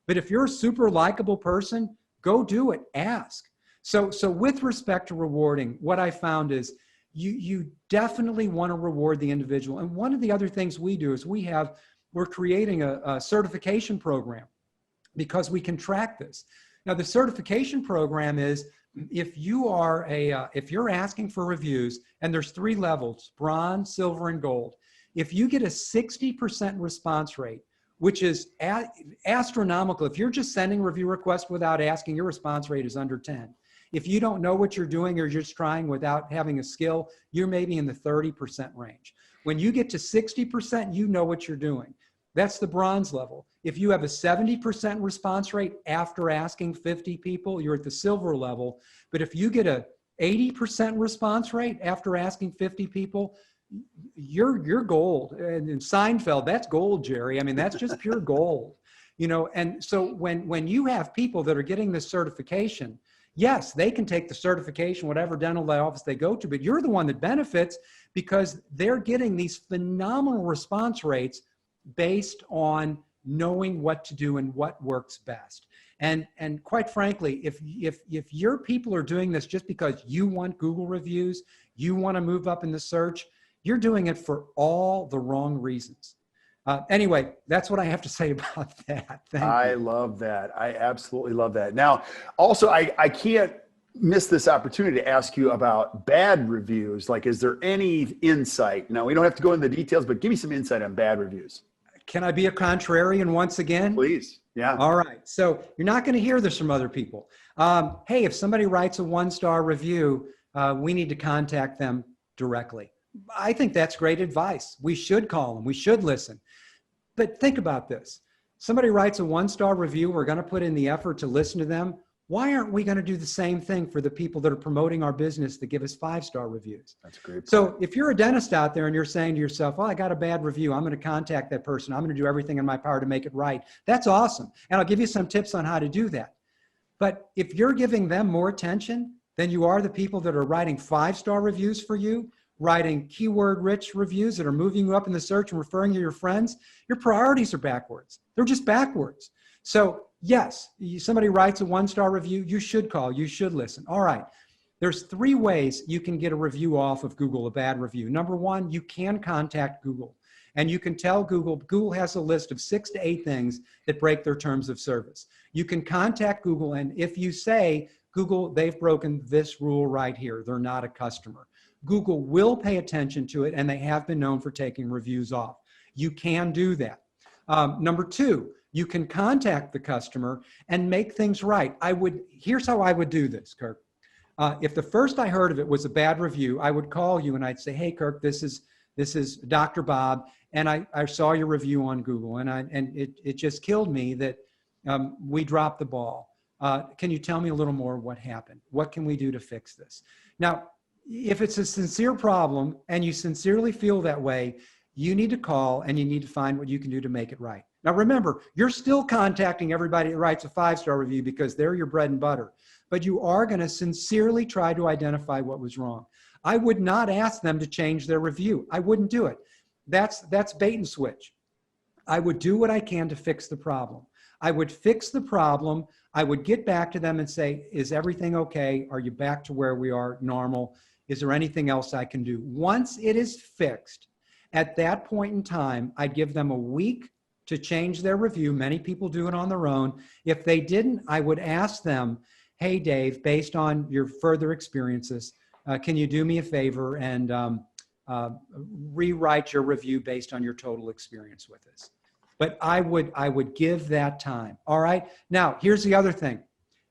But if you're a super likable person, go do it, ask. So with respect to rewarding, what I found is you definitely want to reward the individual. And one of the other things we do is we're creating a certification program because we can track this. Now, the certification program is if you're asking for reviews, and there's 3 levels, bronze, silver, and gold. If you get a 60% response rate, which is astronomical. If you're just sending review requests without asking, your response rate is under 10. If you don't know what you're doing or you're just trying without having a skill, you're maybe in the 30% range. When you get to 60%, you know what you're doing. That's the bronze level. If you have a 70% response rate after asking 50 people, you're at the silver level. But if you get a 80% response rate after asking 50 people, you're gold. And in Seinfeld, that's gold, Jerry. I mean, that's just pure gold. You know, and so when you have people that are getting this certification, yes, they can take the certification, whatever dental office they go to, but you're the one that benefits because they're getting these phenomenal response rates based on knowing what to do and what works best. And quite frankly, if your people are doing this just because you want Google reviews, you want to move up in the search, you're doing it for all the wrong reasons. Anyway, that's what I have to say about that. Thank you. I love that. I absolutely love that. Now, also, I can't miss this opportunity to ask you about bad reviews. Like, is there any insight? Now, we don't have to go into the details, but give me some insight on bad reviews. Can I be a contrarian once again? Please. Yeah. All right. So you're not going to hear this from other people. Hey, if somebody writes a 1-star review, we need to contact them directly. I think that's great advice. We should call them. We should listen. But think about this. Somebody writes a 1-star review. We're going to put in the effort to listen to them. Why aren't we going to do the same thing for the people that are promoting our business that give us 5-star reviews? That's great. So if you're a dentist out there and you're saying to yourself, well, I got a bad review, I'm going to contact that person. I'm going to do everything in my power to make it right. That's awesome. And I'll give you some tips on how to do that. But if you're giving them more attention than you are the people that are writing 5-star reviews for you, writing keyword-rich reviews that are moving you up in the search and referring to your friends, your priorities are backwards. They're just backwards. So yes, somebody writes a 1-star review, you should call, you should listen. All right, there's 3 ways you can get a review off of Google, a bad review. Number 1, you can contact Google. And you can tell Google has a list of 6 to 8 things that break their terms of service. You can contact Google, and if you say, Google, they've broken this rule right here, they're not a customer, Google will pay attention to it, and they have been known for taking reviews off. You can do that. Number 2, you can contact the customer and make things right. Here's how I would do this, Kirk. If the first I heard of it was a bad review, I would call you and I'd say, hey, Kirk, this is Dr. Bob, and I saw your review on Google, and it just killed me that we dropped the ball. Can you tell me a little more what happened? What can we do to fix this? Now, if it's a sincere problem and you sincerely feel that way, you need to call and you need to find what you can do to make it right. Now, remember, you're still contacting everybody that writes a 5-star review because they're your bread and butter, but you are going to sincerely try to identify what was wrong. I would not ask them to change their review. I wouldn't do it. That's bait and switch. I would do what I can to fix the problem. I would fix the problem. I would get back to them and say, is everything okay? Are you back to where we are normal? Is there anything else I can do? Once it is fixed, at that point in time, I'd give them a week to change their review. Many people do it on their own. If they didn't, I would ask them, hey, Dave, based on your further experiences, can you do me a favor and rewrite your review based on your total experience with this? But I would give that time. All right. Now, here's the other thing.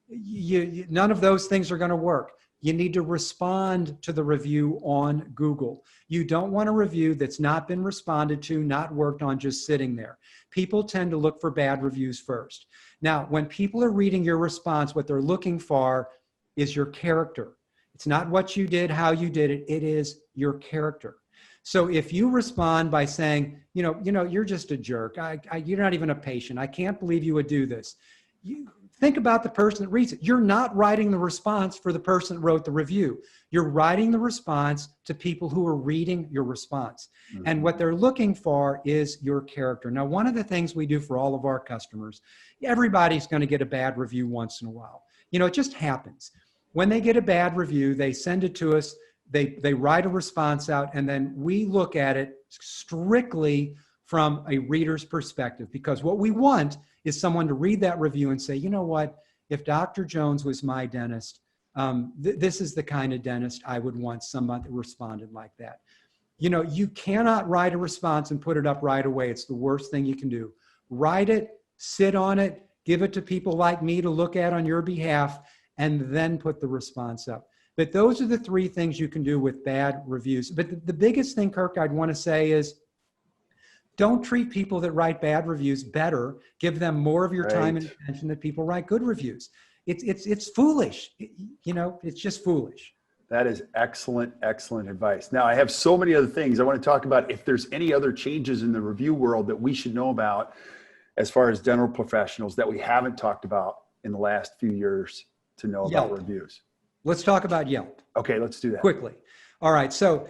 None of those things are going to work. You need to respond to the review on Google. You don't want a review that's not been responded to, not worked on, just sitting there. People tend to look for bad reviews first. Now, when people are reading your response, what they're looking for is your character. It's not what you did, how you did it. It is your character. So if you respond by saying, you're just a jerk. You're not even a patient. I can't believe you would do this. Think about the person that reads it. You're not writing the response for the person that wrote the review. You're writing the response to people who are reading your response. Mm-hmm. And what they're looking for is your character. Now, one of the things we do for all of our customers, everybody's going to get a bad review once in a while. It just happens. When they get a bad review, they send it to us, they write a response out, and then we look at it strictly from a reader's perspective, because what we want is someone to read that review and say, you know what, if Dr. Jones was my dentist, this is the kind of dentist I would want, someone that responded like that. You cannot write a response and put it up right away. It's the worst thing you can do. Write it, sit on it, give it to people like me to look at on your behalf, and then put the response up. But those are the 3 things you can do with bad reviews. But the biggest thing, Kirk, I'd want to say is, don't treat people that write bad reviews better. Give them more of your time and attention that people write good reviews. It's foolish. It's just foolish. That is excellent, excellent advice. Now, I have so many other things I want to talk about. If there's any other changes in the review world that we should know about as far as dental professionals that we haven't talked about in the last few years to know about reviews. Let's talk about Yelp. Okay, let's do that. Quickly. All right, so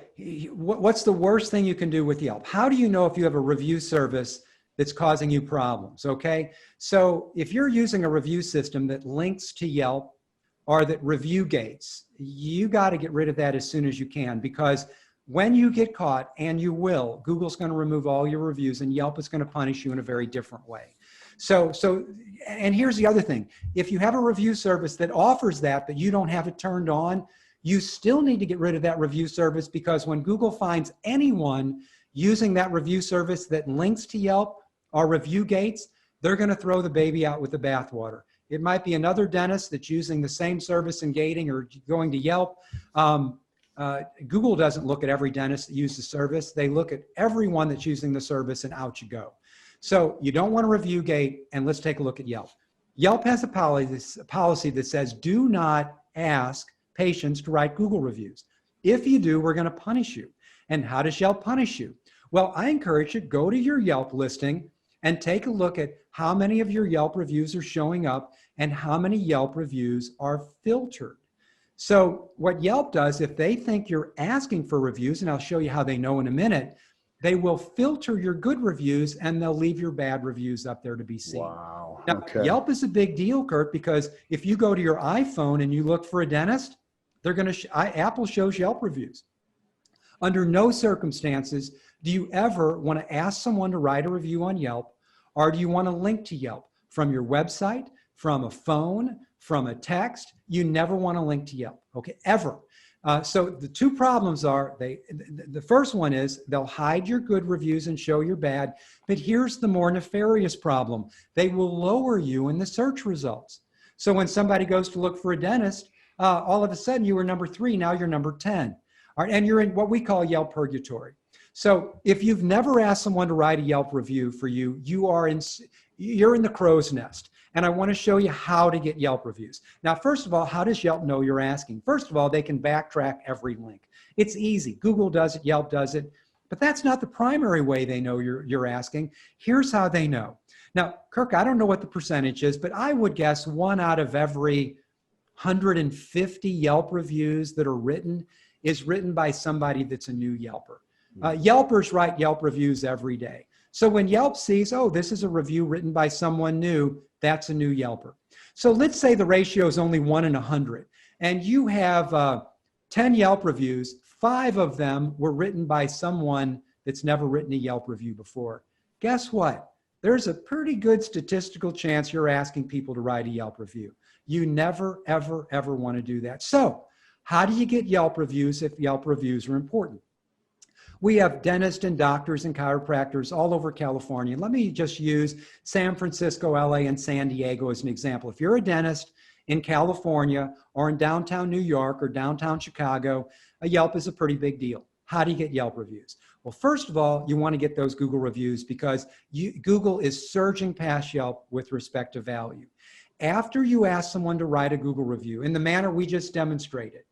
what's the worst thing you can do with Yelp? How do you know if you have a review service that's causing you problems, okay? So if you're using a review system that links to Yelp or that review gates, you got to get rid of that as soon as you can, because when you get caught, and you will, Google's going to remove all your reviews and Yelp is going to punish you in a very different way. And here's the other thing. If you have a review service that offers that, but you don't have it turned on, you still need to get rid of that review service, because when Google finds anyone using that review service that links to Yelp or review gates, they're going to throw the baby out with the bathwater. It might be another dentist that's using the same service and gating or going to Yelp. Google doesn't look at every dentist that uses the service. They look at everyone that's using the service, and out you go. So you don't want to review gate, and let's take a look at Yelp. Yelp has a policy that says do not ask patients to write Google reviews. If you do, we're going to punish you. And how does Yelp punish you? Well, I encourage you to go to your Yelp listing and take a look at how many of your Yelp reviews are showing up and how many Yelp reviews are filtered. So what Yelp does, if they think you're asking for reviews, and I'll show you how they know in a minute, they will filter your good reviews and they'll leave your bad reviews up there to be seen. Wow. Now, Okay. Yelp is a big deal, Kirk, because if you go to your iPhone and you look for a dentist, they're going to Apple shows Yelp reviews. Under no circumstances do you ever want to ask someone to write a review on Yelp, or do you want to link to Yelp from your website, from a phone, from a text. You never want to link to Yelp, okay, ever. So the two problems are, the first one is they'll hide your good reviews and show your bad, but here's the more nefarious problem. They will lower you in the search results. So when somebody goes to look for a dentist, all of a sudden you were number 3, now you're number 10. All right, and you're in what we call Yelp purgatory. So if you've never asked someone to write a Yelp review for you, you're in the crow's nest. And I want to show you how to get Yelp reviews. Now, first of all, how does Yelp know you're asking? First of all, they can backtrack every link. It's easy. Google does it, Yelp does it, but that's not the primary way they know you're asking. Here's how they know. Now, Kirk, I don't know what the percentage is, but I would guess 1 out of every 150 Yelp reviews that are written is written by somebody that's a new Yelper. Yelpers write Yelp reviews every day. So when Yelp sees, oh, this is a review written by someone new, that's a new Yelper. So let's say the ratio is only 1 in 100, and you have 10 Yelp reviews, 5 of them were written by someone that's never written a Yelp review before. Guess what? There's a pretty good statistical chance you're asking people to write a Yelp review. You never, ever, ever want to do that. So how do you get Yelp reviews if Yelp reviews are important? We have dentists and doctors and chiropractors all over California. Let me just use San Francisco, LA, and San Diego as an example. If you're a dentist in California or in downtown New York or downtown Chicago, a Yelp is a pretty big deal. How do you get Yelp reviews? Well, first of all, you want to get those Google reviews because Google is surging past Yelp with respect to value. After you ask someone to write a Google review in the manner we just demonstrated,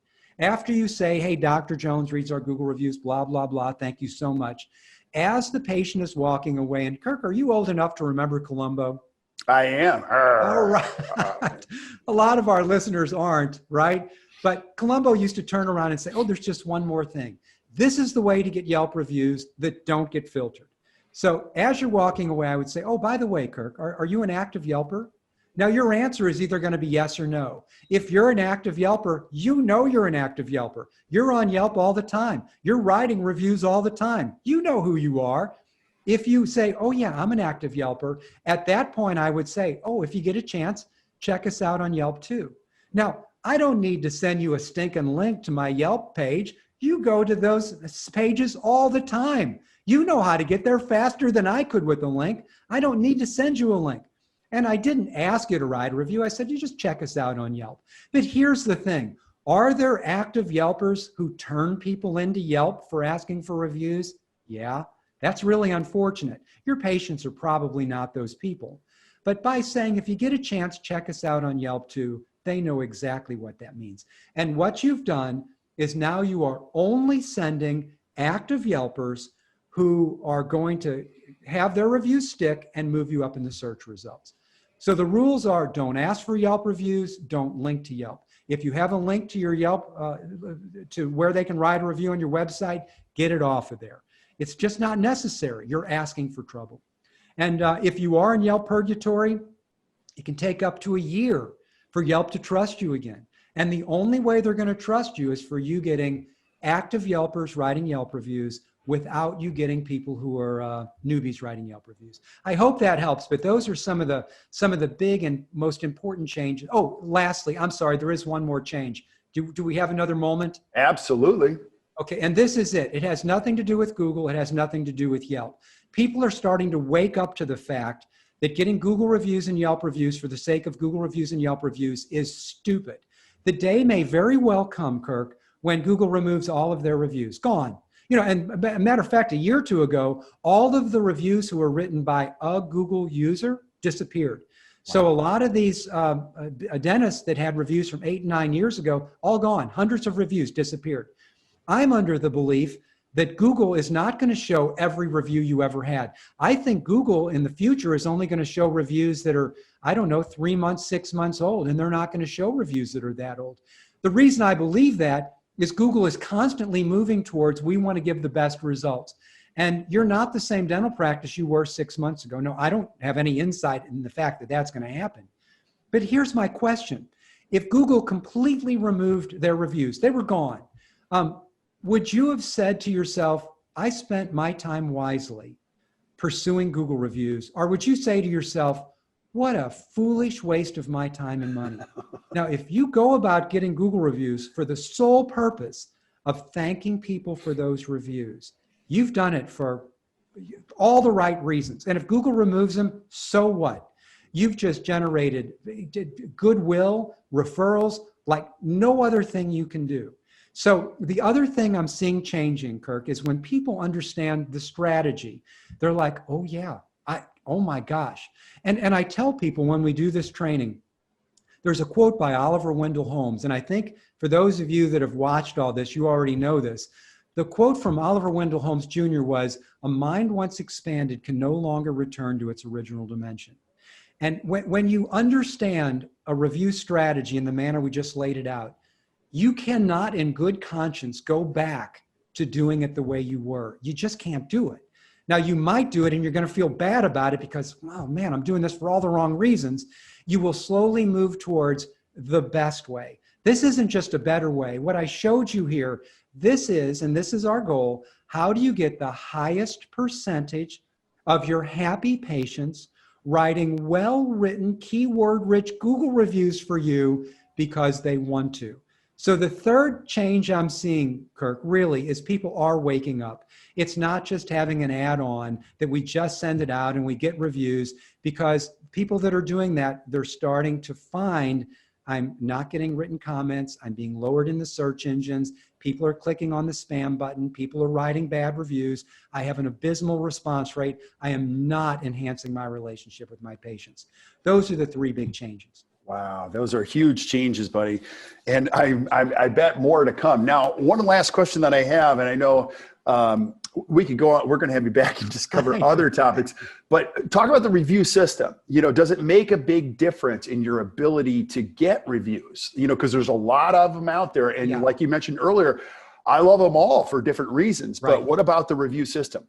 after you say, hey, Dr. Jones reads our Google reviews, blah, blah, blah, thank you so much. As the patient is walking away, and Kirk, are you old enough to remember Columbo? I am. All right. A lot of our listeners aren't, right? But Columbo used to turn around and say, oh, there's just one more thing. This is the way to get Yelp reviews that don't get filtered. So as you're walking away, I would say, oh, by the way, Kirk, are you an active Yelper? Now, your answer is either going to be yes or no. If you're an active Yelper, you know you're an active Yelper. You're on Yelp all the time. You're writing reviews all the time. You know who you are. If you say, oh, yeah, I'm an active Yelper, at that point, I would say, oh, if you get a chance, check us out on Yelp too. Now, I don't need to send you a stinking link to my Yelp page. You go to those pages all the time. You know how to get there faster than I could with a link. I don't need to send you a link. And I didn't ask you to write a review. I said, you just check us out on Yelp. But here's the thing. Are there active Yelpers who turn people into Yelp for asking for reviews? Yeah, that's really unfortunate. Your patients are probably not those people. But by saying, if you get a chance, check us out on Yelp too, they know exactly what that means. And what you've done is now you are only sending active Yelpers who are going to have their reviews stick and move you up in the search results. So the rules are, don't ask for Yelp reviews, don't link to Yelp. If you have a link to your Yelp, to where they can write a review on your website, get it off of there. It's just not necessary. You're asking for trouble. And if you are in Yelp purgatory, it can take up to a year for Yelp to trust you again. And the only way they're going to trust you is for you getting active Yelpers writing Yelp reviews without you getting people who are newbies writing Yelp reviews. I hope that helps, but those are some of the big and most important changes. Oh, lastly, I'm sorry, there is one more change. Do we have another moment? Absolutely. Okay, and this is it. It has nothing to do with Google. It has nothing to do with Yelp. People are starting to wake up to the fact that getting Google reviews and Yelp reviews for the sake of Google reviews and Yelp reviews is stupid. The day may very well come, Kirk, when Google removes all of their reviews. Gone. You know, and a matter of fact, a year or two ago, all of the reviews who were written by a Google user disappeared. Wow. So a lot of these dentists that had reviews from 8 and 9 years ago, all gone. Hundreds of reviews disappeared. I'm under the belief that Google is not going to show every review you ever had. I think Google in the future is only going to show reviews that are, I don't know, 3 months, 6 months old, and they're not going to show reviews that are that old. The reason I believe that is Google is constantly moving towards, we want to give the best results. And you're not the same dental practice you were 6 months ago. No, I don't have any insight in the fact that that's going to happen. But here's my question. If Google completely removed their reviews, they were gone, would you have said to yourself, I spent my time wisely pursuing Google reviews? Or would you say to yourself, what a foolish waste of my time and money? Now, if you go about getting Google reviews for the sole purpose of thanking people for those reviews, you've done it for all the right reasons. And if Google removes them, so what? You've just generated goodwill, referrals, like no other thing you can do. So the other thing I'm seeing changing, Kirk, is when people understand the strategy, they're like, oh yeah, oh my gosh. And I tell people when we do this training, there's a quote by Oliver Wendell Holmes, and I think for those of you that have watched all this, you already know this. The quote from Oliver Wendell Holmes Jr. was, a mind once expanded can no longer return to its original dimension. And when you understand a review strategy in the manner we just laid it out, you cannot in good conscience go back to doing it the way you were. You just can't do it. Now, you might do it and you're going to feel bad about it because, oh man, I'm doing this for all the wrong reasons. You will slowly move towards the best way. This isn't just a better way. What I showed you here, this is our goal. How do you get the highest percentage of your happy patients writing well-written, keyword-rich Google reviews for you because they want to? So the third change I'm seeing, Kirk, really is people are waking up. It's not just having an add-on that we just send it out and we get reviews, because people that are doing that, they're starting to find, I'm not getting written comments, I'm being lowered in the search engines, people are clicking on the spam button, people are writing bad reviews, I have an abysmal response rate, I am not enhancing my relationship with my patients. Those are the three big changes. Wow, those are huge changes, buddy. And I bet more to come. Now, one last question that I have, and I know we could go on, we're going to have you back and just cover other topics, but talk about the review system. You know, does it make a big difference in your ability to get reviews? You know, because there's a lot of them out there. And like you mentioned earlier, I love them all for different reasons. But what about the review system?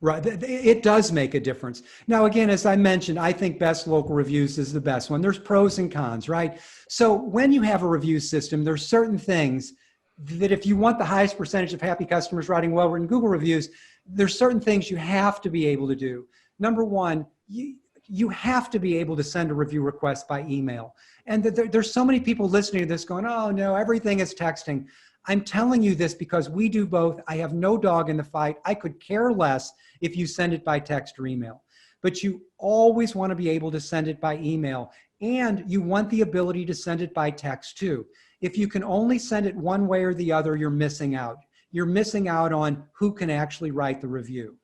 Right. It does make a difference. Now, again, as I mentioned, I think Best Local Reviews is the best one. There's pros and cons, right? So when you have a review system, there's certain things that if you want the highest percentage of happy customers writing well-written Google reviews, there's certain things you have to be able to do. Number one, you have to be able to send a review request by email. And there's so many people listening to this going, oh no, everything is texting. I'm telling you this because we do both. I have no dog in the fight. I could care less if you send it by text or email. But you always want to be able to send it by email. And you want the ability to send it by text too. If you can only send it one way or the other, you're missing out. You're missing out on who can actually write the review.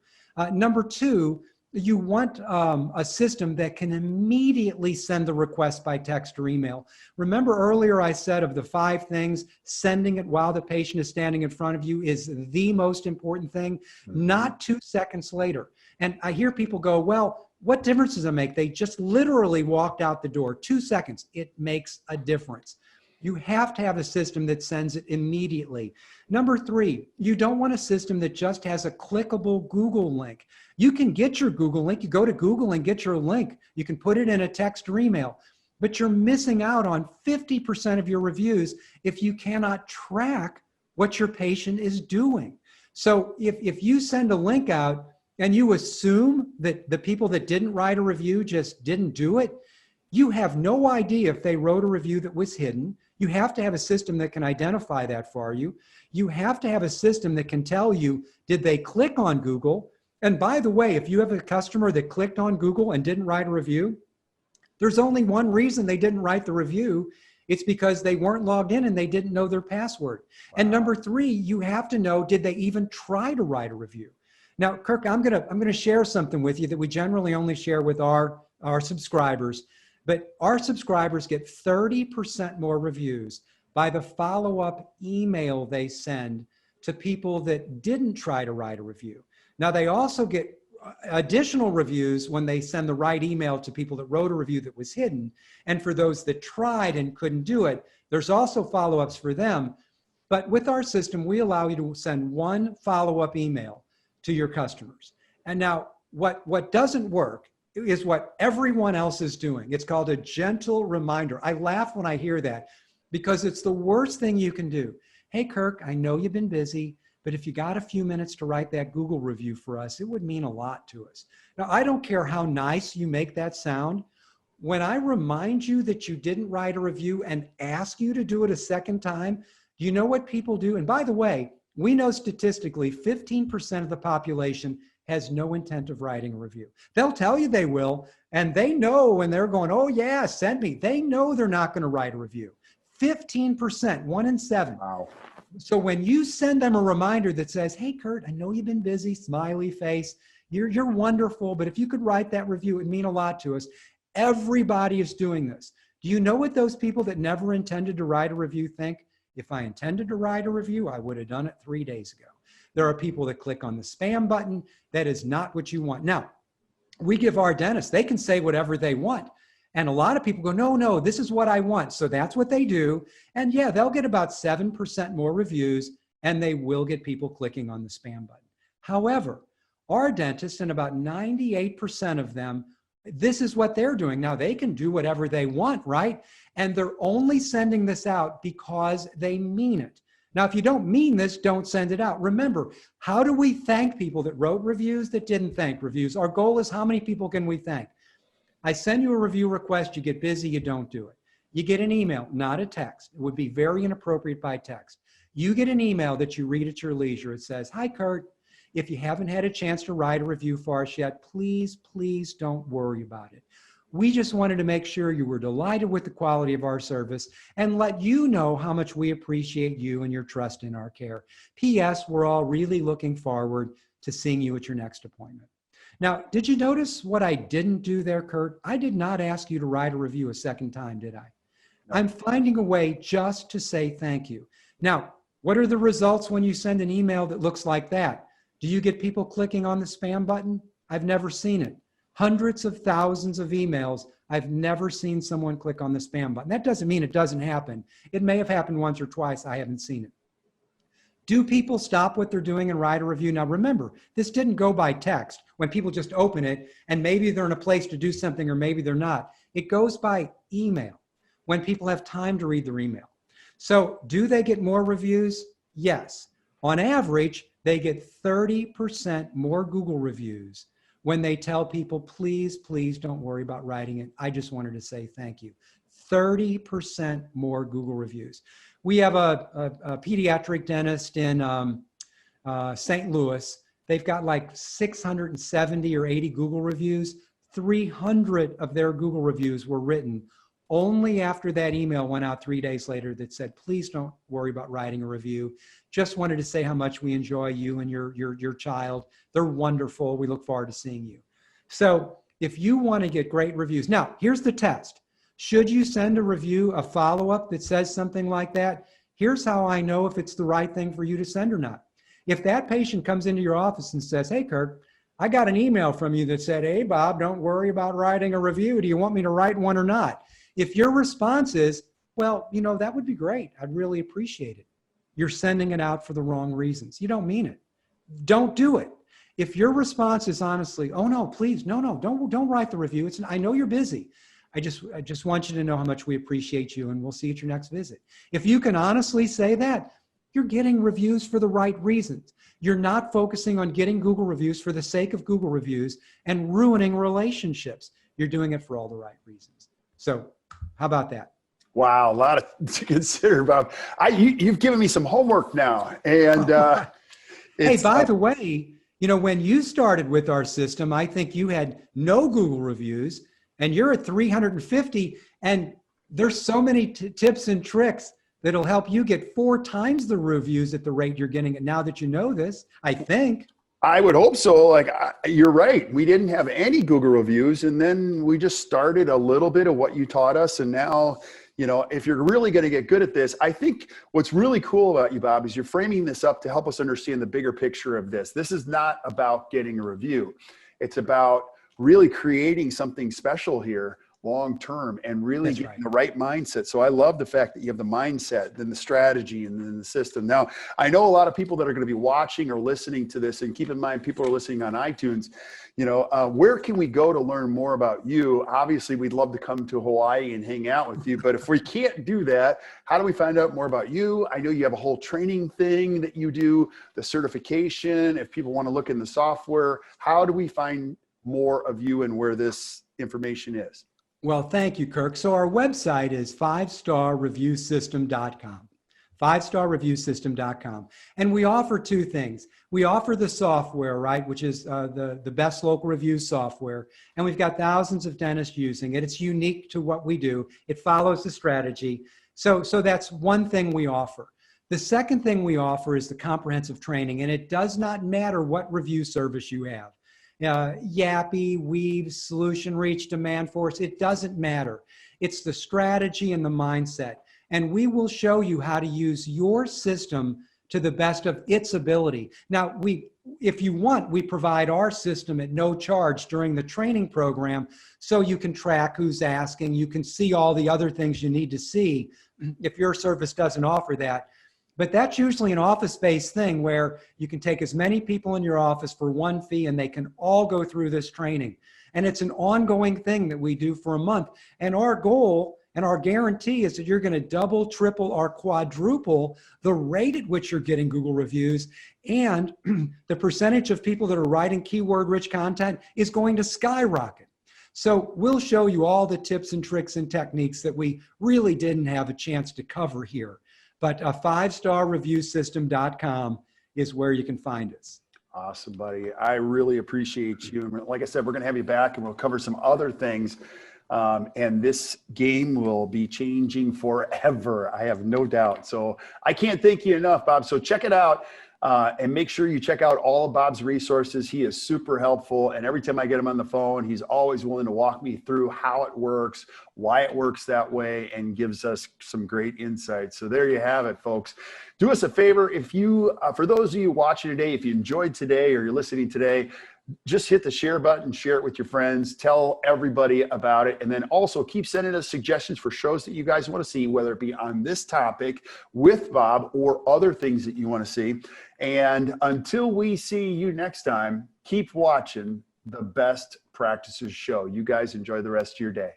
Number two, you want a system that can immediately send the request by text or email. Remember earlier I said of the 5 things, sending it while the patient is standing in front of you is the most important thing, not 2 seconds later. And I hear people go, well, what difference does it make? They just literally walked out the door. 2 seconds. It makes a difference. You have to have a system that sends it immediately. Number 3, you don't want a system that just has a clickable Google link. You can get your Google link. You go to Google and get your link. You can put it in a text or email, but you're missing out on 50% of your reviews if you cannot track what your patient is doing. So if you send a link out and you assume that the people that didn't write a review just didn't do it, you have no idea if they wrote a review that was hidden. You have to have a system that can identify that for you. You have to have a system that can tell you, did they click on Google? And by the way, if you have a customer that clicked on Google and didn't write a review, there's only one reason they didn't write the review. It's because they weren't logged in and they didn't know their password. Wow. And number three, you have to know, did they even try to write a review? Now, Kirk, I'm gonna share something with you that we generally only share with our subscribers, but our subscribers get 30% more reviews by the follow-up email they send to people that didn't try to write a review. Now, they also get additional reviews when they send the right email to people that wrote a review that was hidden. And for those that tried and couldn't do it, there's also follow-ups for them. But with our system, we allow you to send one follow-up email to your customers. And now what doesn't work is what everyone else is doing. It's called a gentle reminder. I laugh when I hear that because it's the worst thing you can do. Hey, Kirk, I know you've been busy, but if you got a few minutes to write that Google review for us, it would mean a lot to us. Now, I don't care how nice you make that sound. When I remind you that you didn't write a review and ask you to do it a second time, do you know what people do? And by the way, we know statistically 15% of the population has no intent of writing a review. They'll tell you they will, and they know when they're going, oh yeah, send me. They know they're not going to write a review. 15%, 1 in 7. Wow. So when you send them a reminder that says, hey, Kurt, I know you've been busy, smiley face, you're wonderful, but if you could write that review, it'd mean a lot to us. Everybody is doing this. Do you know what those people that never intended to write a review think? If I intended to write a review, I would have done it 3 days ago. There are people that click on the spam button. That is not what you want. Now, we give our dentists, they can say whatever they want. And a lot of people go, no, this is what I want. So that's what they do. And yeah, they'll get about 7% more reviews and they will get people clicking on the spam button. However, our dentists, and about 98% of them, this is what they're doing. Now they can do whatever they want, right? And they're only sending this out because they mean it. Now, if you don't mean this, don't send it out. Remember, how do we thank people that wrote reviews that didn't thank reviews? Our goal is how many people can we thank? I send you a review request, you get busy, you don't do it. You get an email, not a text. It would be very inappropriate by text. You get an email that you read at your leisure. It says, hi, Kurt, if you haven't had a chance to write a review for us yet, please don't worry about it. We just wanted to make sure you were delighted with the quality of our service and let you know how much we appreciate you and your trust in our care. P.S. We're all really looking forward to seeing you at your next appointment. Now, did you notice what I didn't do there, Kurt? I did not ask you to write a review a second time, did I? No. I'm finding a way just to say thank you. Now, what are the results when you send an email that looks like that? Do you get people clicking on the spam button? I've never seen it. Hundreds of thousands of emails. I've never seen someone click on the spam button. That doesn't mean it doesn't happen. It may have happened once or twice. I haven't seen it. Do people stop what they're doing and write a review? Now remember, this didn't go by text when people just open it and maybe they're in a place to do something or maybe they're not. It goes by email when people have time to read their email. So do they get more reviews? Yes. On average, they get 30% more Google reviews when they tell people, please don't worry about writing it. I just wanted to say thank you. 30% more Google reviews. We have a pediatric dentist in St. Louis. They've got like 670 or 80 Google reviews. 300 of their Google reviews were written only after that email went out 3 days later that said, please don't worry about writing a review. Just wanted to say how much we enjoy you and your child. They're wonderful. We look forward to seeing you. So if you want to get great reviews, now here's the test. Should you send a review, a follow-up that says something like that? Here's how I know if it's the right thing for you to send or not. If that patient comes into your office and says, hey, Kirk, I got an email from you that said, hey, Bob, don't worry about writing a review. Do you want me to write one or not? If your response is, well, that would be great. I'd really appreciate it. You're sending it out for the wrong reasons. You don't mean it. Don't do it. If your response is honestly, oh no, please, no, don't write the review. I know you're busy. I just want you to know how much we appreciate you and we'll see you at your next visit. If you can honestly say that, you're getting reviews for the right reasons. You're not focusing on getting Google reviews for the sake of Google reviews and ruining relationships. You're doing it for all the right reasons. So how about that? Wow, a lot to consider, Bob. You've given me some homework now. And hey, by the way, when you started with our system, I think you had no Google reviews, and you're at 350, and there's so many tips and tricks that'll help you get 4 times the reviews at the rate you're getting it now that you know this, I think. I would hope so. You're right. We didn't have any Google reviews, and then we just started a little bit of what you taught us. And now, if you're really going to get good at this, I think what's really cool about you, Bob, is you're framing this up to help us understand the bigger picture of this. This is not about getting a review. It's about really creating something special here long term and really getting the right mindset. So I love the fact that you have the mindset, then the strategy, and then the system. Now, I know a lot of people that are going to be watching or listening to this, and keep in mind, people are listening on iTunes. Where can we go to learn more about you? Obviously, we'd love to come to Hawaii and hang out with you, but if we can't do that, how do we find out more about you? I know you have a whole training thing that you do, the certification. If people want to look in the software, how do we find more of you and where this information is? Well, thank you, Kirk. So our website is 5starreviewsystem.com, 5starreviewsystem.com. And we offer 2 things. We offer the software, right, which is the best local review software. And we've got thousands of dentists using it. It's unique to what we do. It follows the strategy. So that's one thing we offer. The second thing we offer is the comprehensive training. And it does not matter what review service you have. Yappy, Weave, Solution Reach, Demand Force, it doesn't matter. It's the strategy and the mindset. And we will show you how to use your system to the best of its ability. Now, if you want, we provide our system at no charge during the training program, so you can track who's asking, you can see all the other things you need to see if your service doesn't offer that. But that's usually an office-based thing where you can take as many people in your office for one fee and they can all go through this training. And it's an ongoing thing that we do for a month. And our goal and our guarantee is that you're going to double, triple, or quadruple the rate at which you're getting Google reviews. And the percentage of people that are writing keyword-rich content is going to skyrocket. So we'll show you all the tips and tricks and techniques that we really didn't have a chance to cover here. But 5starreviewsystem.com is where you can find us. Awesome, buddy. I really appreciate you. And like I said, we're going to have you back and we'll cover some other things. And this game will be changing forever. I have no doubt. So I can't thank you enough, Bob. So check it out. And make sure you check out all of Bob's resources. He is super helpful. And every time I get him on the phone, he's always willing to walk me through how it works, why it works that way, and gives us some great insights. So there you have it, folks. Do us a favor. If you, for those of you watching today, if you enjoyed today or you're listening today, just hit the share button, share it with your friends, tell everybody about it. And then also keep sending us suggestions for shows that you guys want to see, whether it be on this topic with Bob or other things that you want to see. And until we see you next time, keep watching the Best Practices Show. You guys enjoy the rest of your day.